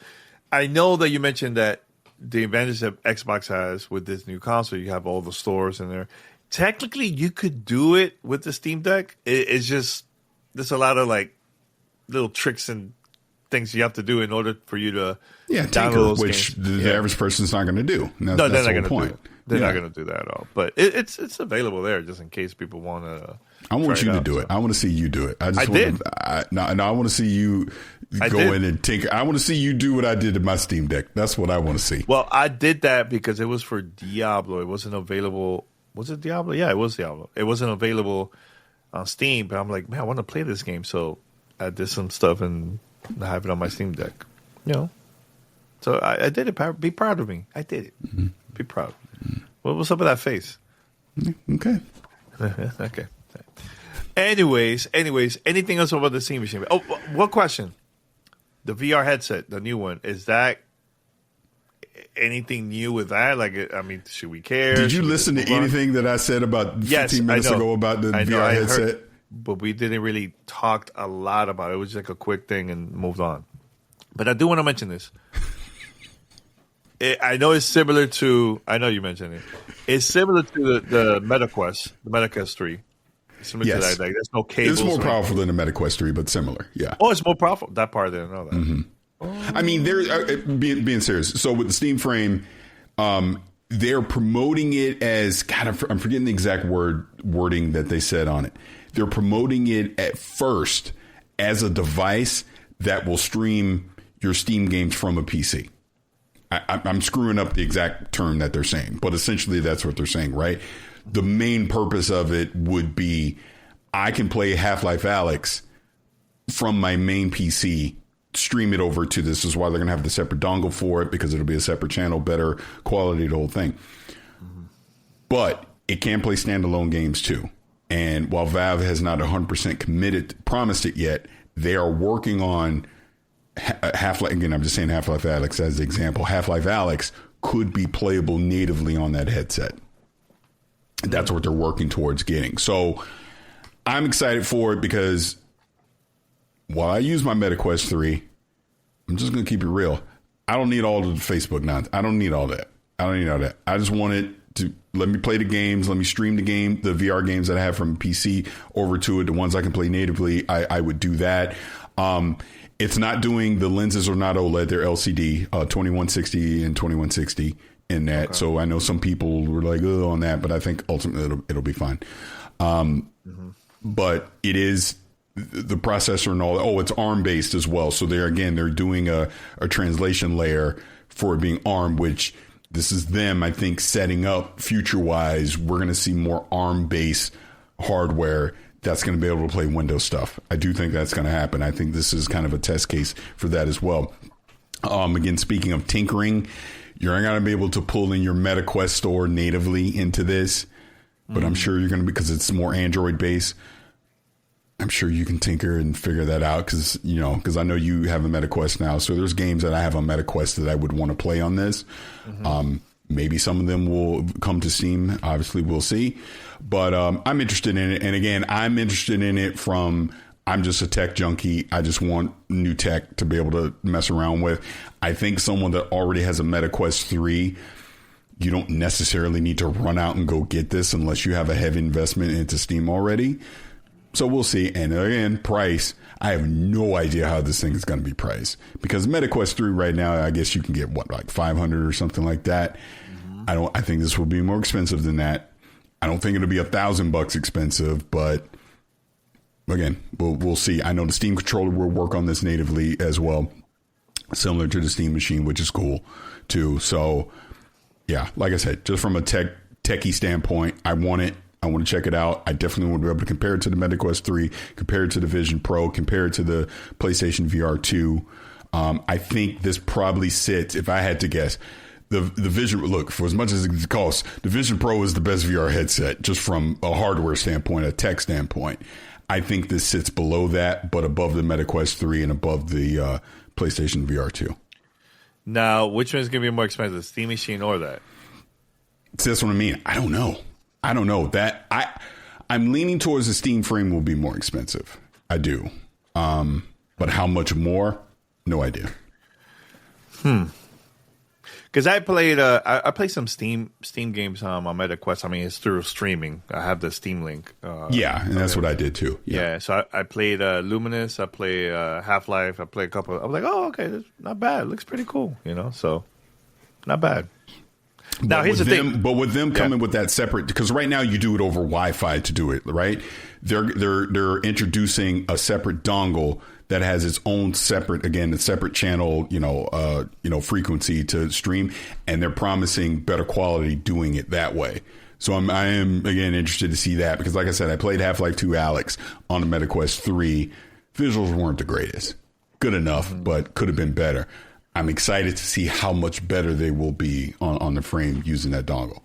I know that you mentioned that the advantage that Xbox has with this new console, you have all the stores in there. Technically, you could do it with the Steam Deck. It's just there's a lot of like little tricks and things you have to do in order for you to tinker, which the average person's not going to do. No, they're not going to do it. They're not going to do that at all. But it's available there just in case people want to. I want you to do it. I want to see you do it. I want to see you go in and tinker. I want to see you do what I did to my Steam Deck. That's what I want to see. Well, I did that because it was for Diablo. It wasn't available. Was it Diablo? Yeah, it was Diablo. It wasn't available on Steam, but I'm like, man, I want to play this game. So I did some stuff and I have it on my Steam Deck. So I did it. Be proud of me. I did it. Mm-hmm. Be proud. Mm-hmm. What's up with that face? Okay. Okay. Anyways, anything else about the Steam machine? Oh, one question. The VR headset, the new one, is that anything new with that? Like, I mean, should we care? Did you listen to anything that I said about 15 minutes ago about the VR headset? But we didn't really talk a lot about it. It was like a quick thing and moved on. But I do want to mention this. I know it's similar to. I know you mentioned it. It's similar to the MetaQuest, the MetaQuest 3. Similar to that. Like, there's no cables. It's more powerful than the MetaQuest 3, but similar. Yeah. Oh, it's more powerful. That part I didn't know that. Mm-hmm. Oh. I mean, they're being serious. So with the Steam Frame, they're promoting it as I'm forgetting the exact wording that they said on it. They're promoting it at first as a device that will stream your Steam games from a PC. I'm screwing up the exact term that they're saying, but essentially that's what they're saying, right? The main purpose of it would be I can play Half-Life Alyx from my main PC, stream it over to this. Is why they're going to have the separate dongle for it, because it'll be a separate channel, better quality, the whole thing. Mm-hmm. But it can play standalone games too. And while Valve has not 100% promised it yet, they are working on Half-Life. Again, I'm just saying Half-Life Alyx as an example. Half-Life Alyx could be playable natively on that headset. That's what they're working towards getting. So I'm excited for it because while I use my MetaQuest 3, I'm just going to keep it real. I don't need all of the Facebook nonsense. I don't need all that. I just want it to let me play the games, let me stream the VR games that I have from PC over to it, the ones I can play natively. I would do that. It's not doing, the lenses are not OLED, they're LCD, 2160 and 2160 in that. Okay. So I know some people were like, oh, on that, but I think ultimately it'll be fine. But it is the processor and all. Oh, it's ARM based as well. So they're doing a translation layer for it being ARM, which this is them, I think, setting up future wise. We're going to see more ARM based hardware that's going to be able to play Windows stuff. I do think that's going to happen. I think this is kind of a test case for that as well. Again, speaking of tinkering, you're not going to be able to pull in your MetaQuest store natively into this, but I'm sure you're going to, because it's more Android based. I'm sure you can tinker and figure that out because I know you have a MetaQuest now. So there's games that I have on MetaQuest that I would want to play on this. Maybe some of them will come to Steam. Obviously, we'll see. But I'm interested in it. And again, I'm interested in it from, I'm just a tech junkie. I just want new tech to be able to mess around with. I think someone that already has a MetaQuest 3, you don't necessarily need to run out and go get this unless you have a heavy investment into Steam already. So we'll see. And again, price, I have no idea how this thing is going to be priced, because MetaQuest 3 right now, I guess you can get like 500 or something like that. I think this will be more expensive than that. I don't think it'll be $1,000 expensive, but again, we'll see. I know the Steam controller will work on this natively as well. similar to the Steam Machine, which is cool too. So yeah, like I said, just from a techie standpoint, I want it. I want to check it out. I definitely want to be able to compare it to the MetaQuest 3, compare it to the Vision Pro, compare it to the PlayStation VR 2. I think this probably sits, if I had to guess, the Vision, look, for as much as it costs, the Vision Pro is the best VR headset, just from a hardware standpoint, a tech standpoint. I think this sits below that, but above the MetaQuest 3 and above the PlayStation VR 2. Now, which one is going to be more expensive, the Steam Machine or that? So that's what I mean. I don't know. That I'm leaning towards the Steam Frame will be more expensive. I do. But how much more? No idea. Because I played some Steam games on my MetaQuest. I mean, it's through streaming. I have the Steam link. And that's what I did too. Yeah, so I played Luminous. I played Half-Life. I played a couple. I was like, oh, okay, that's not bad. It looks pretty cool, so not bad. Now, here's the thing. But with them coming with that separate, because right now you do it over Wi-Fi to do it, right? They're introducing a separate dongle that has its own separate, again, a separate channel, frequency to stream, and they're promising better quality doing it that way. So I am again interested to see that, because like I said, I played Half-Life 2 Alyx on the MetaQuest 3. Visuals weren't the greatest. Good enough, but could have been better. I'm excited to see how much better they will be on the frame using that dongle.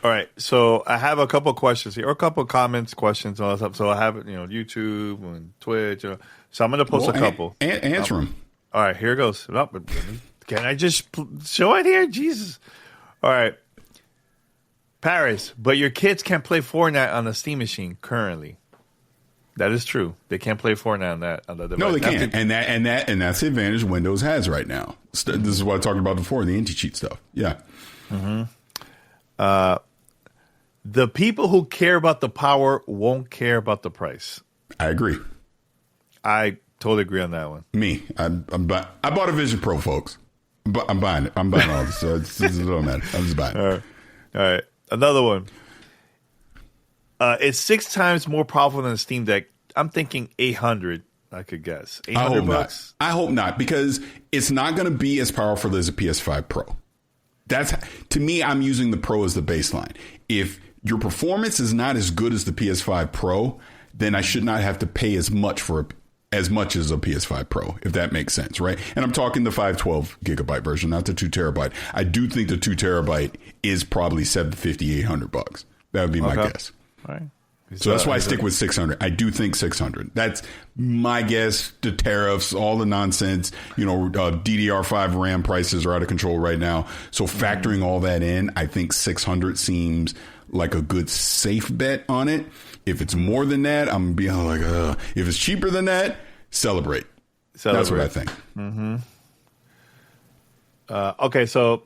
All right, so I have a couple questions here, or a couple comments, questions, all that stuff. So I have YouTube and Twitch. So I'm going to post a couple. Answer them. All right, here goes. Can I just show it here? Jesus. All right. Paris, but your kids can't play Fortnite on the Steam Machine currently. That is true. They can't play Fortnite on the device. No, they can't. And that's the advantage Windows has right now. This is what I talked about before, the anti-cheat stuff. Yeah. The people who care about the power won't care about the price. I agree. I totally agree on that one. Me, I bought a Vision Pro, folks. But I'm buying it. I'm buying all this. So it don't matter. I'm just buying it. All right. Another one. It's 6 times more powerful than the Steam Deck. I'm thinking 800. I could guess. 800 bucks. I hope not, because it's not going to be as powerful as a PS5 Pro. That's, to me, I'm using the Pro as the baseline. If your performance is not as good as the PS5 Pro, then I should not have to pay as much as a PS5 Pro, if that makes sense, right? And I'm talking the 512 gigabyte version, not the 2 terabyte. I do think the 2 terabyte is probably $750, $800. That would be my guess. All right. So that's why I stick with 600. I do think 600. That's my guess. The tariffs, all the nonsense, DDR5 RAM prices are out of control right now. So factoring all that in, I think 600 seems like a good safe bet on it. If it's more than that, I'm going to be like, if it's cheaper than that, celebrate. That's what I think. Okay, so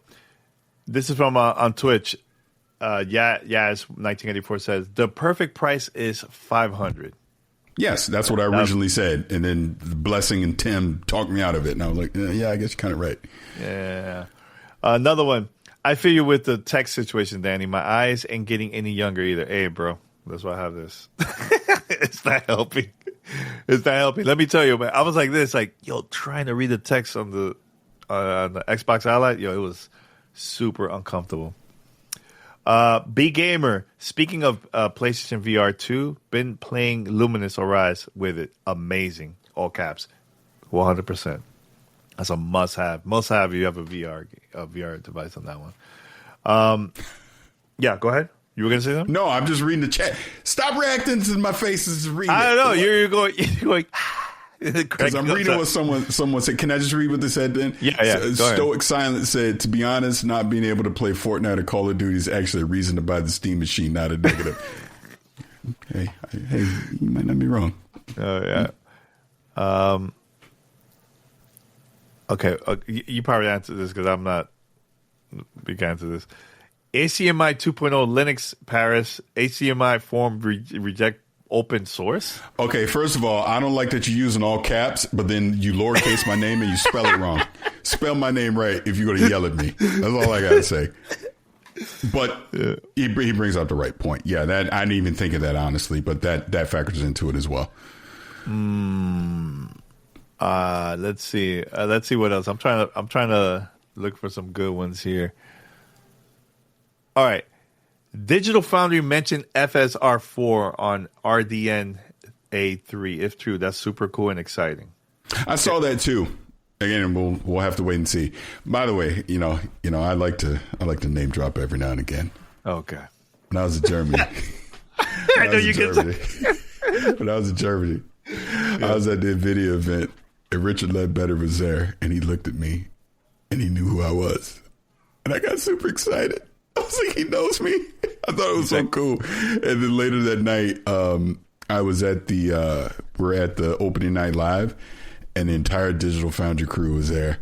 this is from on Twitch. Yaz 1984 says the perfect price is 500. Yes, that's what I originally said, and then Blessing and Tim talked me out of it, and I was like, yeah, I guess you're kind of right. Yeah. Another one. I feel you with the tech situation, Danny. My eyes ain't getting any younger either. Hey, bro, that's why I have this. It's not helping. It's not helping. Let me tell you, man. I was like this, trying to read the text on the Xbox Ally. It was super uncomfortable. B Gamer, speaking of PlayStation VR 2, been playing Luminous Horizon with it. Amazing. All caps. 100%. That's a must-have. Must-have if you have a VR device on that one. Yeah, go ahead. You were going to say something? No, I'm just reading the chat. Stop reacting to my faces. Read I don't know. You're going because I'm reading what someone said. Can I just read what they said then? Yeah. Stoic Silence said, to be honest, not being able to play Fortnite or Call of Duty is actually a reason to buy the Steam Machine, not a negative. hey, you might not be wrong. Oh, yeah. Okay, you probably answered this because I'm not big answer this. ACMI 2.0 Linux Paris, ACMI form reject open source? Okay, first of all, I don't like that you're using all caps, but then you lowercase my name and you spell it wrong. Spell my name right if you're going to yell at me. That's all I got to say. But he brings up the right point. Yeah, that I didn't even think of that, honestly, but that factors into it as well. Let's see. Let's see what else. I'm trying to look for some good ones here. All right. Digital Foundry mentioned FSR4 on RDNA3. If true, that's super cool and exciting. I saw that too. Again, we'll have to wait and see. By the way, I like to name drop every now and again. Okay. When I was in Germany, I know you get when I was in Germany, I was at the NVIDIA event, and Richard Ledbetter was there, and he looked at me, and he knew who I was, and I got super excited. I was like, he knows me. I thought it was so cool. And then later that night, I was at we're at the opening night live, and the entire Digital Foundry crew was there,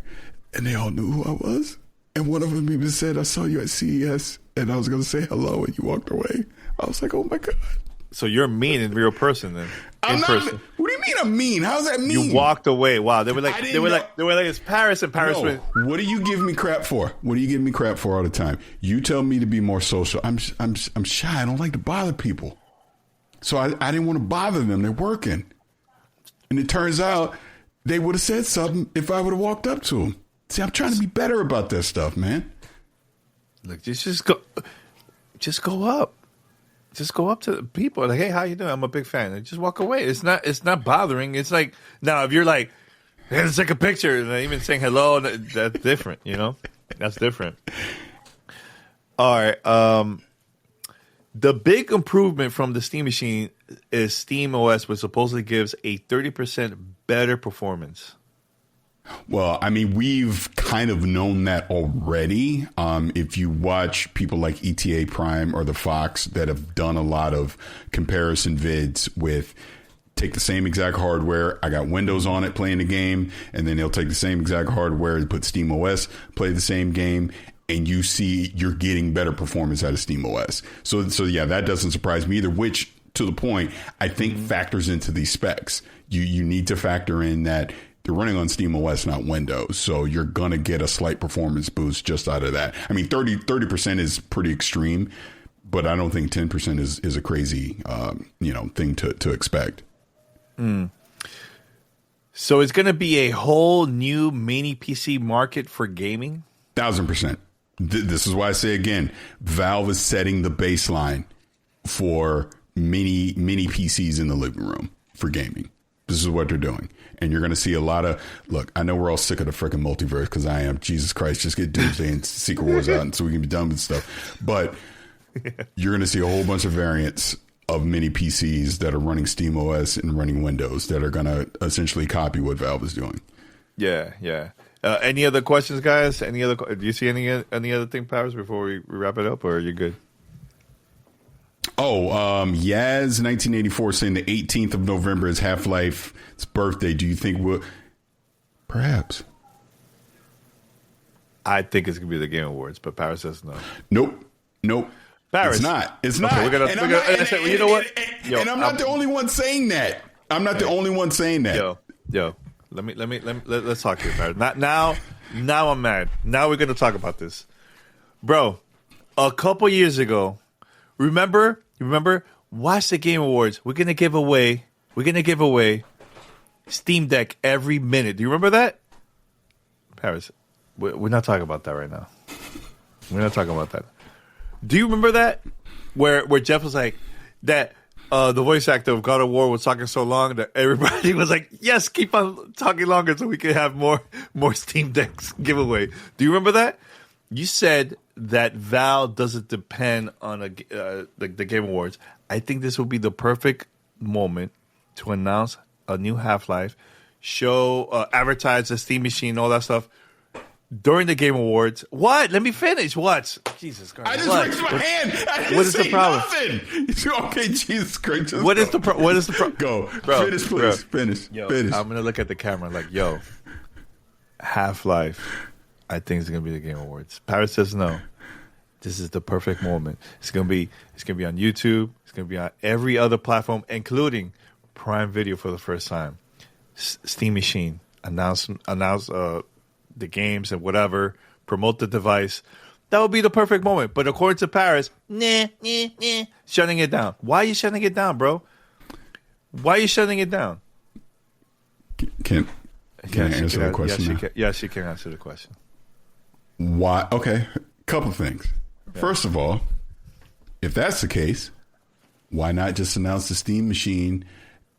and they all knew who I was. And one of them even said, I saw you at CES, and I was going to say hello, and you walked away. I was like, oh my God. So you're mean in real person then? I'm not. What do you mean I'm mean? How's that mean? You walked away. Wow. They were like, it's Paris, and Paris went. What do you give me crap for? What do you give me crap for all the time? You tell me to be more social. I'm shy. I don't like to bother people. So I didn't want to bother them. They're working. And it turns out they would have said something if I would have walked up to them. See, I'm trying to be better about that stuff, man. Look, just go up. Just go up to the people like, hey, how you doing? I'm a big fan. And just walk away. It's not bothering. It's like, now if you're like, hey, let's take a picture, and even saying hello, that's different, That's different. All right. The big improvement from the Steam Machine is Steam OS, which supposedly gives a 30% better performance. Well, I mean, we've kind of known that already. If you watch people like ETA Prime or the Fox that have done a lot of comparison vids with take the same exact hardware, I got Windows on it playing the game, and then they'll take the same exact hardware and put Steam OS, play the same game, and you see you're getting better performance out of Steam OS. So yeah, that doesn't surprise me either, which, to the point, I think factors into these specs. You need to factor in that they're running on Steam OS, not Windows. So you're going to get a slight performance boost just out of that. I mean, 30% is pretty extreme, but I don't think 10% is a crazy, thing to expect. So it's going to be a whole new mini PC market for gaming? 1,000%. This is why I say again, Valve is setting the baseline for mini PCs in the living room for gaming. This is what they're doing. And you're going to see a lot of, look, I know we're all sick of the freaking multiverse because I am. Jesus Christ, just get Doomsday and Secret Wars out so we can be done with stuff. But you're going to see a whole bunch of variants of mini PCs that are running Steam OS and running Windows that are going to essentially copy what Valve is doing. Yeah. Any other questions, guys? Do you see any other thing, Powers, before we wrap it up, or are you good? Yaz 1984 saying the 18th of November is Half-Life's birthday. Do you think we'll... Perhaps. I think it's going to be the Game Awards, but Paris says no. Nope. Paris. It's not. Okay, you know what? And I'm not the only one saying that. Yo, let's talk here, Paris. Now I'm mad. Now we're going to talk about this. Bro, a couple years ago, remember, watch the Game Awards. We're going to give away Steam Deck every minute. Do you remember that? Paris, we're not talking about that right now. We're not talking about that. Do you remember that? Where Jeff was like, that the voice actor of God of War was talking so long that everybody was like, yes, keep on talking longer so we can have more Steam Decks giveaway. Do you remember that? You said that Valve doesn't depend on the Game Awards. I think this would be the perfect moment to announce a new Half-Life, show, advertise the Steam Machine, all that stuff during the Game Awards. What? Let me finish. What? Jesus Christ. I just raised my hand. I didn't what is say the problem? Nothing. Okay, Jesus Christ. What is the problem? Go. Bro, finish, please. Finish. Finish. I'm going to look at the camera like, yo, Half-Life, I think it's going to be the Game Awards. Paris says no. This is the perfect moment. It's going to be on YouTube. It's going to be on every other platform, including Prime Video for the first time. Steam Machine. Announce the games and whatever. Promote the device. That would be the perfect moment. But according to Paris, shutting it down. Why are you shutting it down, bro? Why are you shutting it down? Can Can I answer the question? Yes, she can answer the question. Why? Okay, couple things. Yeah. First of all, if that's the case, why not just announce the Steam Machine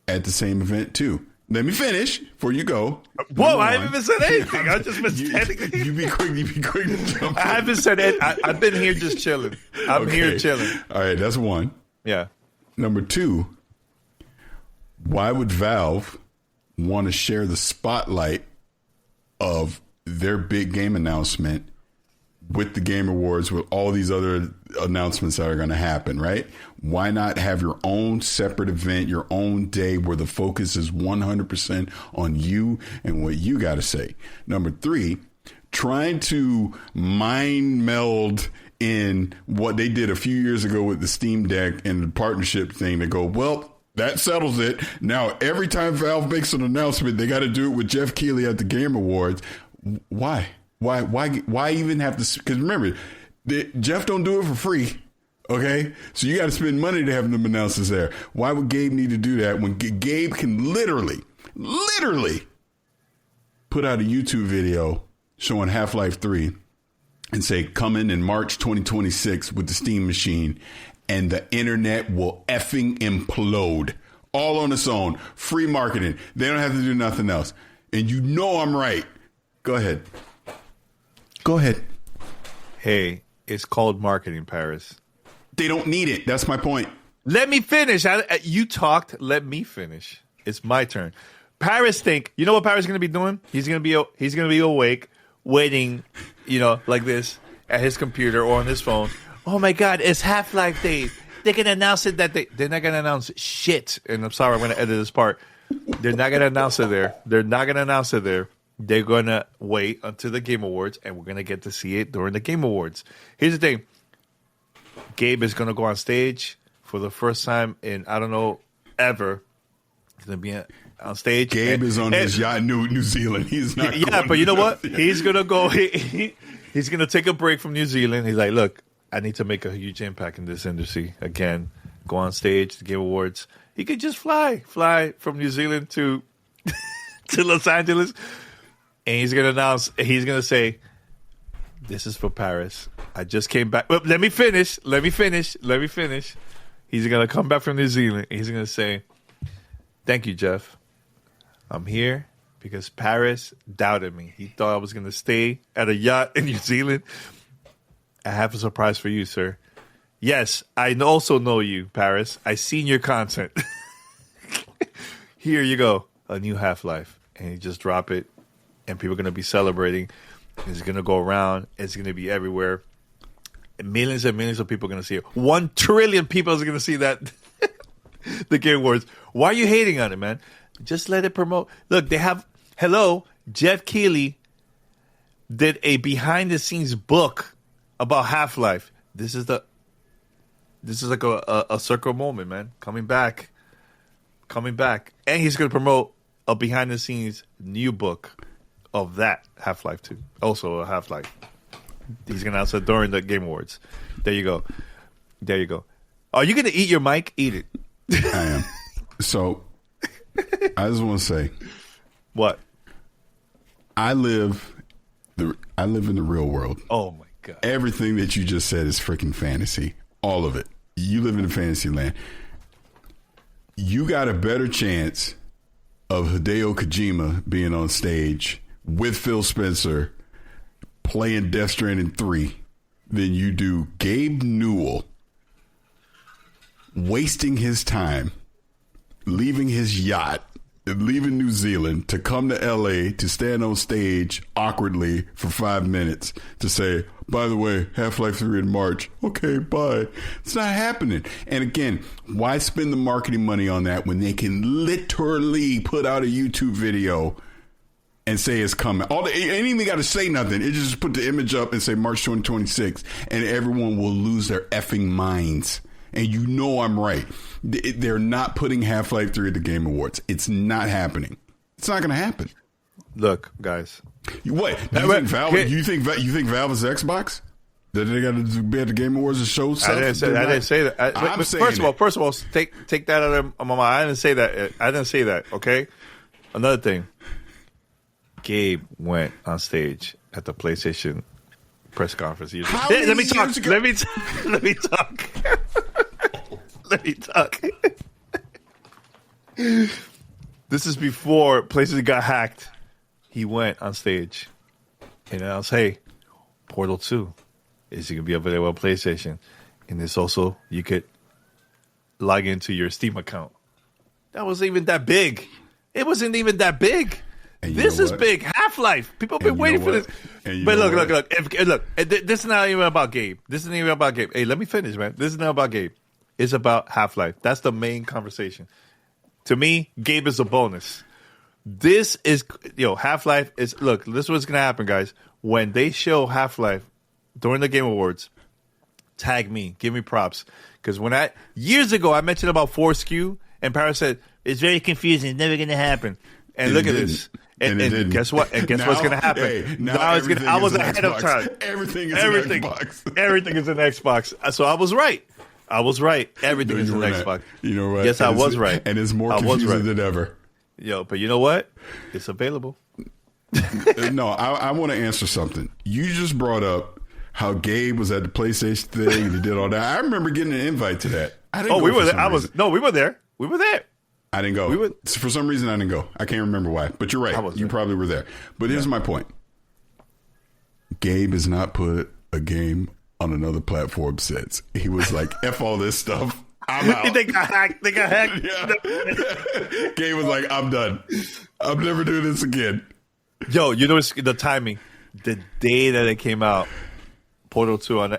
at the same event too? Let me finish before you go. Whoa, I haven't even said anything. I've just been standing. You be quick to jump. I haven't said it. I've been here just chilling. I'm here chilling. All right, that's one. Yeah. Number two, why would Valve want to share the spotlight of their big game announcement with the Game Awards, with all these other announcements that are going to happen, right? Why not have your own separate event, your own day where the focus is 100% on you and what you got to say? Number three, trying to mind meld in what they did a few years ago with the Steam Deck and the partnership thing to go, well, that settles it. Now, every time Valve makes an announcement, they got to do it with Jeff Keighley at the Game Awards. Why? Why even have to? Because remember, Jeff don't do it for free. Okay, so you got to spend money to have them announcers there. Why would Gabe need to do that when Gabe can literally put out a YouTube video showing Half-Life 3 and say coming in March 2026 with the Steam Machine, and the internet will effing implode all on its own. Free marketing. They don't have to do nothing else. And you know I'm right. Go ahead. Hey, it's called marketing, Parris. They don't need it. That's my point. Let me finish. You talked. Let me finish. It's my turn. Parris you know what Parris is going to be doing? He's going to be awake, waiting, like this at his computer or on his phone. Oh my God, it's Half-Life Day. They can announce it they're not going to announce shit. And I'm sorry, I'm going to edit this part. They're not going to announce it there. They're going to wait until the Game Awards, and we're going to get to see it during the Game Awards. Here's the thing. Gabe is going to go on stage for the first time in, I don't know, ever. He's going to be on stage. Gabe is on his yacht in New Zealand. He's not but you know what? He's going to go. He's going to take a break from New Zealand. He's like, look, I need to make a huge impact in this industry. Again, go on stage, the Game Awards. He could just fly from New Zealand to Los Angeles. And he's going to say, this is for Parris. I just came back. Well, let me finish. He's going to come back from New Zealand. He's going to say, thank you, Jeff. I'm here because Parris doubted me. He thought I was going to stay at a yacht in New Zealand. I have a surprise for you, sir. Yes, I also know you, Parris. I seen your content. Here you go. A new Half-Life. And he just drop it. And people are going to be celebrating. It's going to go around. It's going to be everywhere. And millions of people are going to see it. 1 trillion people are going to see that. The Game Awards. Why are you hating on it, man? Just let it promote. Look, they have... Jeff Keighley did a behind-the-scenes book about Half-Life. This is like a circle moment, man. Coming back. And he's going to promote a behind-the-scenes new book of that Half-Life 2. Also a Half-Life. He's going to announce it during the Game Awards. There you go. Are you going to eat your mic? Eat it. I am. So, I just want to say. What? I live in the real world. Oh, my God. Everything that you just said is freaking fantasy. All of it. You live in a fantasy land. You got a better chance of Hideo Kojima being on stage with Phil Spencer playing Death Stranding 3 than you do Gabe Newell wasting his time, leaving his yacht, and leaving New Zealand to come to LA to stand on stage awkwardly for 5 minutes to say, by the way, Half-Life 3 in March. Okay, bye. It's not happening. And again, why spend the marketing money on that when they can literally put out a YouTube video and say it's coming? It ain't even got to say nothing. It just put the image up and say March 2026, and everyone will lose their effing minds. And you know I'm right. They're not putting Half-Life 3 at the Game Awards. It's not happening. It's not going to happen. Look, guys. What? You think Valve is Xbox? That they got to be at the Game Awards to show stuff? I didn't say that. First of all, take that out of my mind. I didn't say that. Okay. Another thing. Gabe went on stage at the PlayStation press conference. Let me talk. Let me talk. Let me talk. This is before PlayStation got hacked. He went on stage and announced, "Hey, Portal 2 is going to be available on PlayStation, and this also you could log into your Steam account." That wasn't even that big. It wasn't even that big. This is big. Half-Life. People have been waiting for this. But look. This is not even about Gabe. Hey, let me finish, man. This is not about Gabe. It's about Half-Life. That's the main conversation. To me, Gabe is a bonus. This is, Half-Life is, look, this is what's going to happen, guys. When they show Half-Life during the Game Awards, tag me. Give me props. Because years ago, I mentioned about Foreskew, and Parris said, it's very confusing. It's never going to happen. And look at this. And guess what? And guess what's going to happen? Hey, I was ahead of time. Everything is an Xbox. Everything is an Xbox. So I was right. Everything is an Xbox. You know what? Yes, I was right. And it's more confusing than ever. But you know what? It's available. No, I want to answer something. You just brought up how Gabe was at the PlayStation thing and he did all that. I remember getting an invite to that. I didn't go we were there. We were there. I didn't go. For some reason, I didn't go. I can't remember why. But you're right. You probably were there. But here's my point. Gabe has not put a game on another platform since. He was like, F all this stuff. I'm out. They got hacked. Yeah. Gabe was like, I'm done. I'm never doing this again. Yo, you know the timing. The day that it came out, Portal 2 on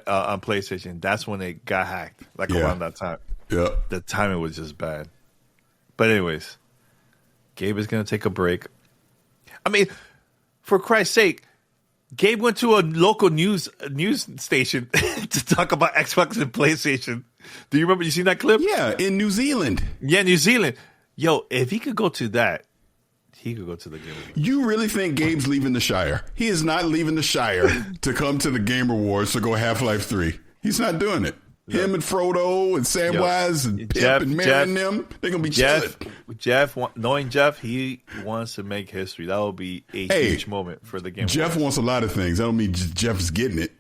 PlayStation, that's when it got hacked. Around that time. Yeah. The timing was just bad. But anyways, Gabe is going to take a break. I mean, for Christ's sake, Gabe went to a local news station to talk about Xbox and PlayStation. Do you remember? You seen that clip? Yeah, in New Zealand. Yeah, New Zealand. Yo, if he could go to that, he could go to the Game Awards. You really think Gabe's leaving the Shire? He is not leaving the Shire to come to the Game Awards to go Half-Life 3. He's not doing it. Yep. Him and Frodo and Samwise and Pip and Mary and them, they're going to be chilling. Knowing Jeff, he wants to make history. That will be a huge moment for the Game Awards. Jeff wants a lot of things. That don't mean Jeff's getting it.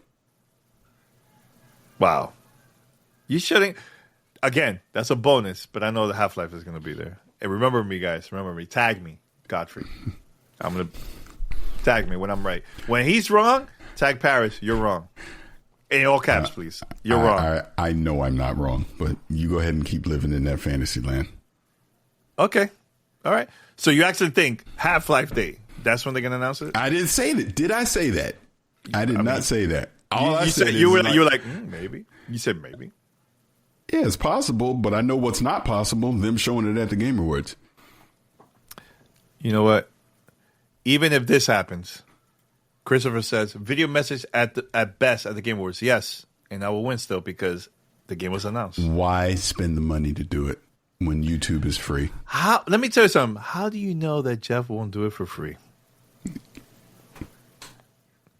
Wow. You shouldn't. Again, that's a bonus, but I know the Half-Life is going to be there. And remember me, guys. Remember me. Tag me, Godfrey. I'm going to tag me when I'm right. When he's wrong, tag Parris. You're wrong. In all caps, please. You're wrong. I know I'm not wrong, but you go ahead and keep living in that fantasy land. Okay. All right. So you actually think Half-Life Day, that's when they're going to announce it? I didn't say that. Did I say that? I did not say that. All I said you were like, maybe. You said maybe. Yeah, it's possible, but I know what's not possible, them showing it at the Game Awards. You know what? Even if this happens, Christopher says, video message at best at the Game Awards. Yes, and I will win still because the game was announced. Why spend the money to do it when YouTube is free? Let me tell you something. How do you know that Jeff won't do it for free?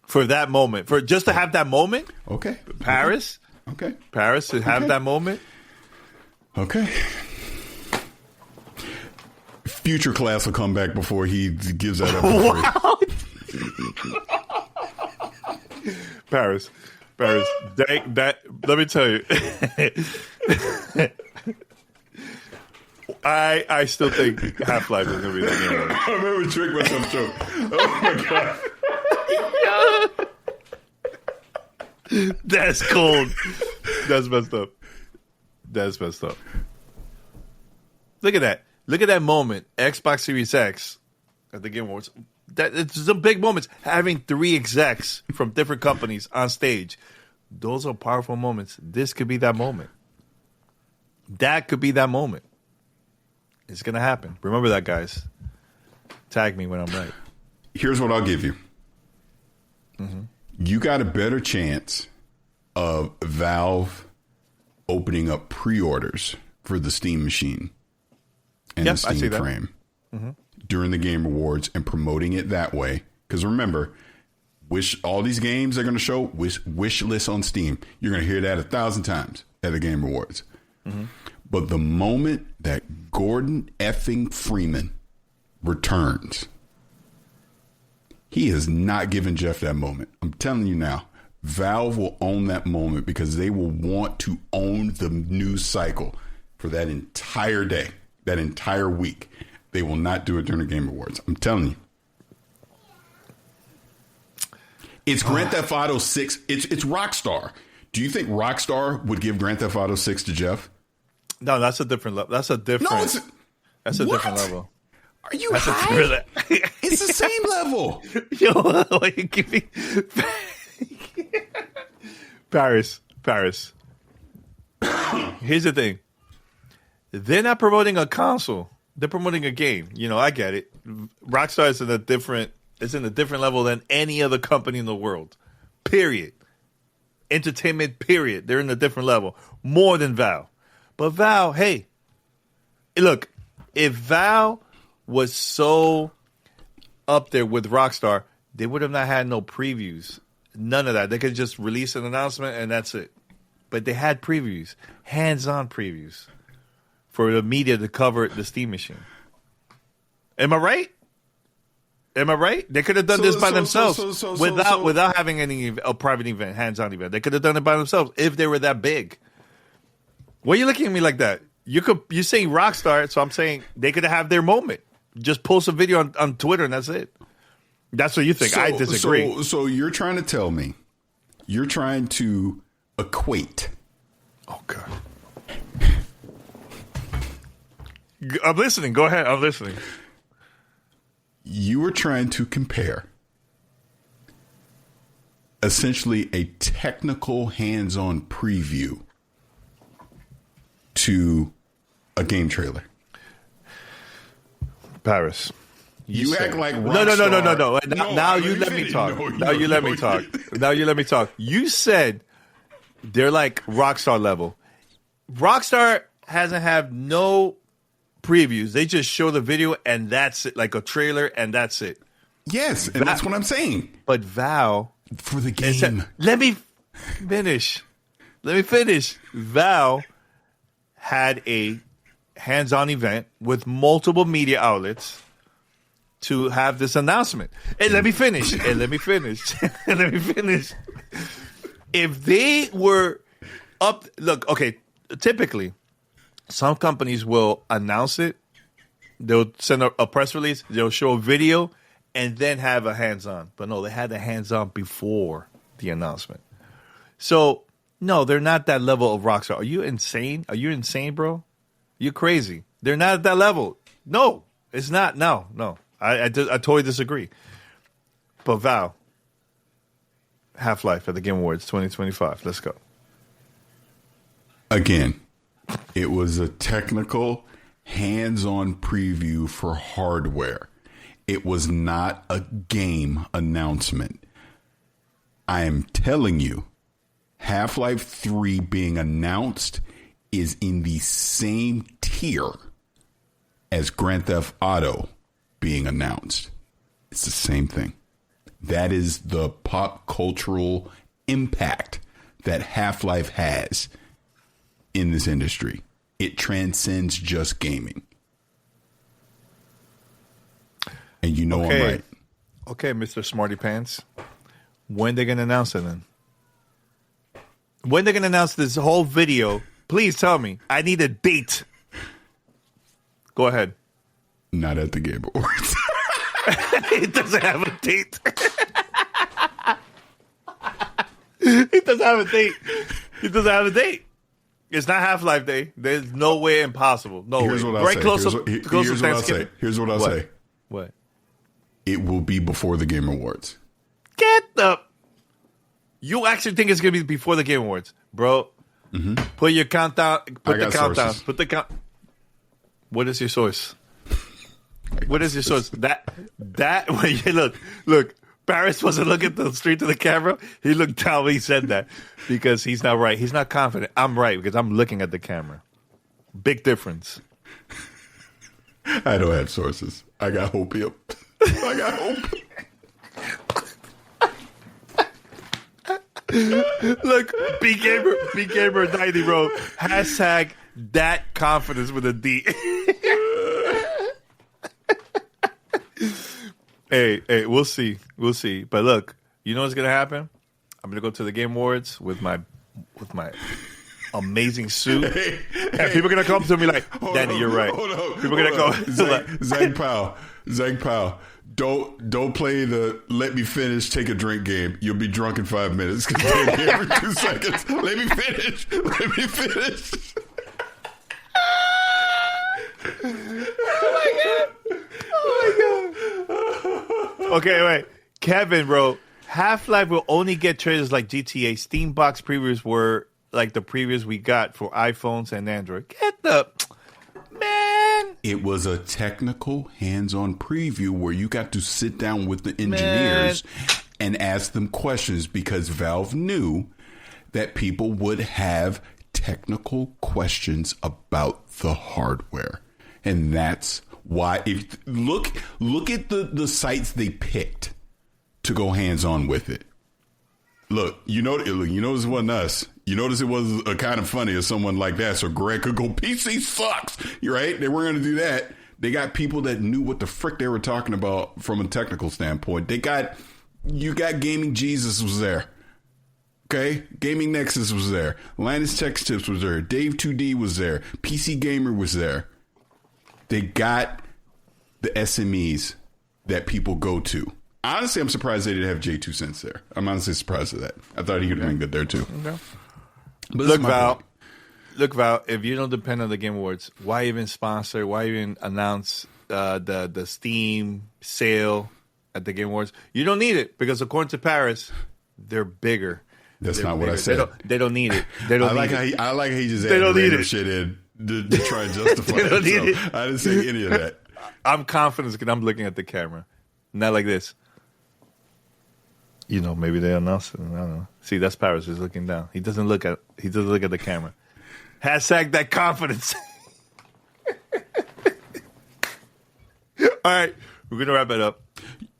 For that moment. For just to have that moment? Okay. Parris? Okay. Parris to have that moment? Okay. Future Class will come back before he gives that up for free. Parris, let me tell you. I still think Half-Life is going to be the game. I remember trick myself joke. Oh my God. That's cold. That's messed up. Look at that. Look at that moment. Xbox Series X at the Game Awards. It's some big moments. Having 3 execs from different companies on stage. Those are powerful moments. This could be that moment. That could be that moment. It's going to happen. Remember that, guys. Tag me when I'm right. Here's what I'll give you. Mm-hmm. You got a better chance of Valve opening up pre-orders for the Steam machine and the Steam frame during the Game Awards and promoting it that way. Because remember, all these games they're going to show wish lists on Steam. You're going to hear that 1,000 times at the Game Awards. Mm-hmm. But the moment that Gordon effing Freeman returns, He has not given Jeff that moment. I'm telling you now, Valve will own that moment because they will want to own the news cycle for that entire day, that entire week. They will not do it during the Game Awards. I'm telling you. It's Grand Theft Auto 6. It's Rockstar. Do you think Rockstar would give Grand Theft Auto 6 to Jeff? No, that's a different level. That's a different. No, that's a different level. Are you high? It's the same level. Yo, give me Paris. Here's the thing. They're not promoting a console. They're promoting a game. You know, I get it. Rockstar is in a different level than any other company in the world. Period. Entertainment, period. They're in a different level. More than Valve. But Valve, hey, look, if Valve was so up there with Rockstar, they would have not had no previews. None of that. They could just release an announcement and that's it. But they had previews, hands-on previews for the media to cover the Steam machine. Am I right? They could have done this by themselves without having a private event, hands-on event. They could have done it by themselves if they were that big. Why are you looking at me like that? You're saying Rockstar, so I'm saying they could have their moment. Just post a video on Twitter and that's it. That's what you think. I disagree. So you're trying to tell me, you're trying to equate. Oh, God. I'm listening. Go ahead. I'm listening. You were trying to compare essentially a technical hands-on preview to a game trailer. Paris. You act like Rockstar. No. Now you let me talk. Now you let me talk. You said they're like Rockstar level. Rockstar hasn't had no previews. They just show the video and that's it, like a trailer and that's it. Yes, and that's what I'm saying. But Valve for the game. Let me finish. Valve had a hands-on event with multiple media outlets to have this announcement. And let me finish. If they were up, look, okay, typically, some companies will announce it. They'll send a press release. They'll show a video and then have a hands-on. But no, they had the hands-on before the announcement. So, no, they're not that level of Rockstar. Are you insane? Bro? You're crazy. They're not at that level. No, it's not. No. I totally disagree. But Valve, Half-Life at the Game Awards 2025. Let's go. Again, it was a technical, hands-on preview for hardware. It was not a game announcement. I am telling you, Half-Life 3 being announced is in the same tier as Grand Theft Auto being announced. It's the same thing. That is the pop cultural impact that Half-Life has in this industry. It transcends just gaming. And you know I'm right. Okay, Mr. Smarty Pants. When they going to announce it then? When they going to announce this whole video? Please tell me. I need a date. Go ahead. Not at the Game Awards. It doesn't have a date. It doesn't have a date. It's not Half-Life Day. There's no way impossible. No Here's way. What right I'll say. Here's what I'll say. Here's what I'll say. What? It will be before the Game Awards. Get the... You actually think it's going to be before the Game Awards? Bro, Put your countdown. Put the countdown. Sources. Put the count. What is your source? What is your source? That when you look. Parris wasn't looking straight to the camera. He looked down when he said that because he's not right. He's not confident. I'm right because I'm looking at the camera. Big difference. I don't have sources. I got opium. Look, B Gamer 90 bro. Hashtag that confidence with a D. Hey, we'll see. We'll see. But look, you know what's gonna happen? I'm gonna go to the Game Awards with my amazing suit, and people are gonna come to me like, "Danny, you're right." People are gonna go, Zach Powell. Don't play the let me finish, take a drink game. You'll be drunk in 5 minutes. Every 2 seconds. Let me finish. Oh my god. Okay, wait. Kevin wrote, Half-Life will only get trailers like GTA. Steambox previews were like the previews we got for iPhones and Android. Get the... Man. It was a technical hands-on preview where you got to sit down with the engineers and ask them questions because Valve knew that people would have technical questions about the hardware. And that's why, if look at the sites they picked to go hands-on with it. Look, you notice it wasn't us. You notice it was kind of funny as someone like that. So Greg could go, PC sucks. You're right. They weren't going to do that. They got people that knew what the frick they were talking about from a technical standpoint. You got Gaming Jesus was there. Okay. Gaming Nexus was there. Linus Tech Tips was there. Dave 2D was there. PC Gamer was there. They got the SMEs that people go to. Honestly, I'm surprised they didn't have J2 Cents there. I'm honestly surprised at that. I thought he would have been good there too. Okay. But look, Val, if you don't depend on the Game Awards, why even sponsor? Why even announce the Steam sale at the Game Awards? You don't need it because according to Parris, they're bigger. That's not what I said. They don't need it. They don't. I like how he just added random shit in to try and justify it. I didn't say any of that. I'm confident because I'm looking at the camera, not like this. You know, maybe they announced it. I don't know. See, that's Parris. He's looking down. He doesn't look at the camera. Hashtag that confidence. All right, we're gonna wrap it up.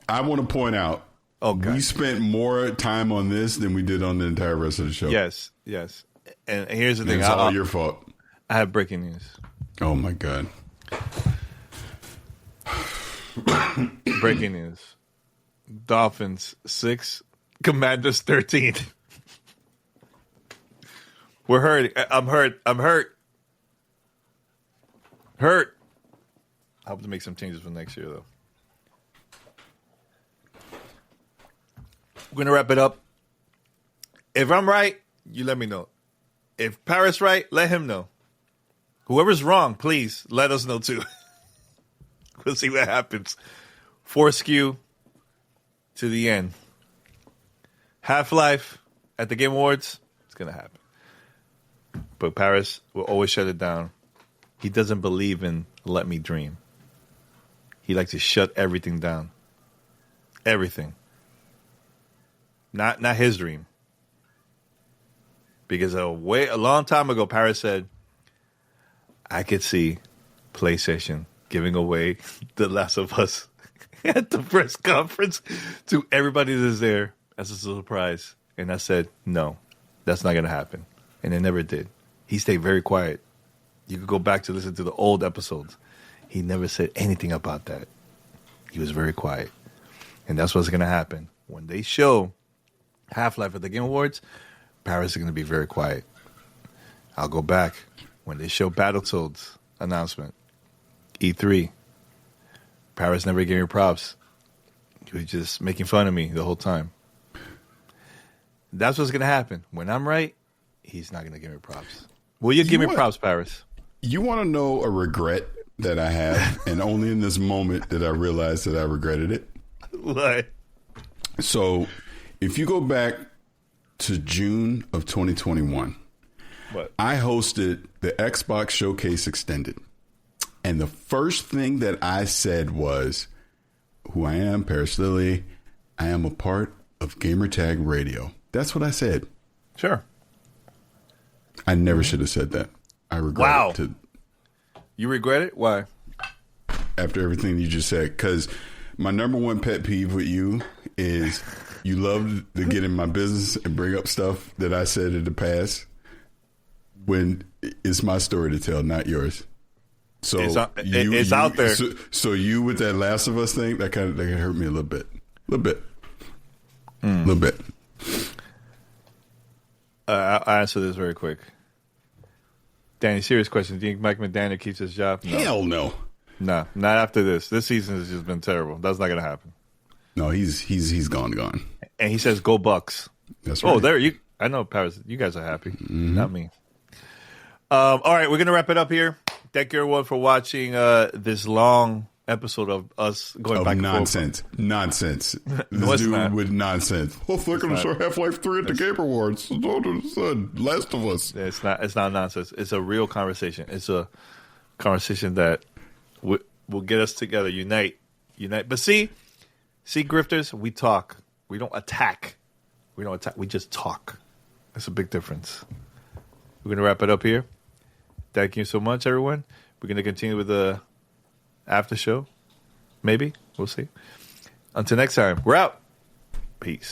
I want to point out. We spent more time on this than we did on the entire rest of the show. Yes. And here's the thing. It's all your fault. I have breaking news. Oh, my God. Breaking news. Dolphins 6, Commanders 13. We're hurt. I'm hurt. Hurt. I hope to make some changes for next year, though. We're going to wrap it up. If I'm right, you let me know. If Parris right, let him know. Whoever's wrong, please let us know too. We'll see what happens. Foreskew to the end. Half-Life at the Game Awards, it's going to happen. But Parris will always shut it down. He doesn't believe in let me dream. He likes to shut everything down. Everything. Not his dream. Because a long time ago, Parris said, I could see PlayStation giving away The Last of Us at the press conference to everybody that's there as a surprise. And I said, no, that's not going to happen. And it never did. He stayed very quiet. You could go back to listen to the old episodes. He never said anything about that. He was very quiet. And that's what's going to happen. When they show Half-Life at the Game Awards, Parris is going to be very quiet. I'll go back. When they show Battletoads announcement, E3, Parris never gave me props. He was just making fun of me the whole time. That's what's going to happen. When I'm right, he's not going to give me props. Will you give me props, Parris? You want to know a regret that I have, and only in this moment did I realize that I regretted it? What? So, if you go back to June of 2021, I hosted the Xbox Showcase Extended. And the first thing that I said was, who I am, Parris Lilly, I am a part of Gamertag Radio. That's what I said. Sure. I never should have said that. I regret it. You regret it? Why? After everything you just said. Because my number one pet peeve with you is you love to get in my business and bring up stuff that I said in the past when it's my story to tell, not yours. So it's out there. So you with that Last of Us thing, that kind of hurt me a little bit. I'll answer this very quick. Danny, serious question. Do you think Mike McDaniel keeps his job? No. Hell no. No, not after this. This season has just been terrible. That's not going to happen. No, he's gone. And he says, "Go Bucks." That's right. Oh, there you. I know, Paris. You guys are happy, not me. All right, we're going to wrap it up here. Thank you everyone for watching this long episode of us going back and nonsense. forth. Nonsense. No, this dude not. with nonsense. Oh, they're going to show Half-Life 3 at the Game Awards. Last of Us. It's not nonsense. It's a real conversation. It's a conversation that will get us together, unite. But see, grifters, we talk. We don't attack. We just talk. That's a big difference. We're going to wrap it up here. Thank you so much, everyone. We're going to continue with the after show. Maybe. We'll see. Until next time, we're out. Peace.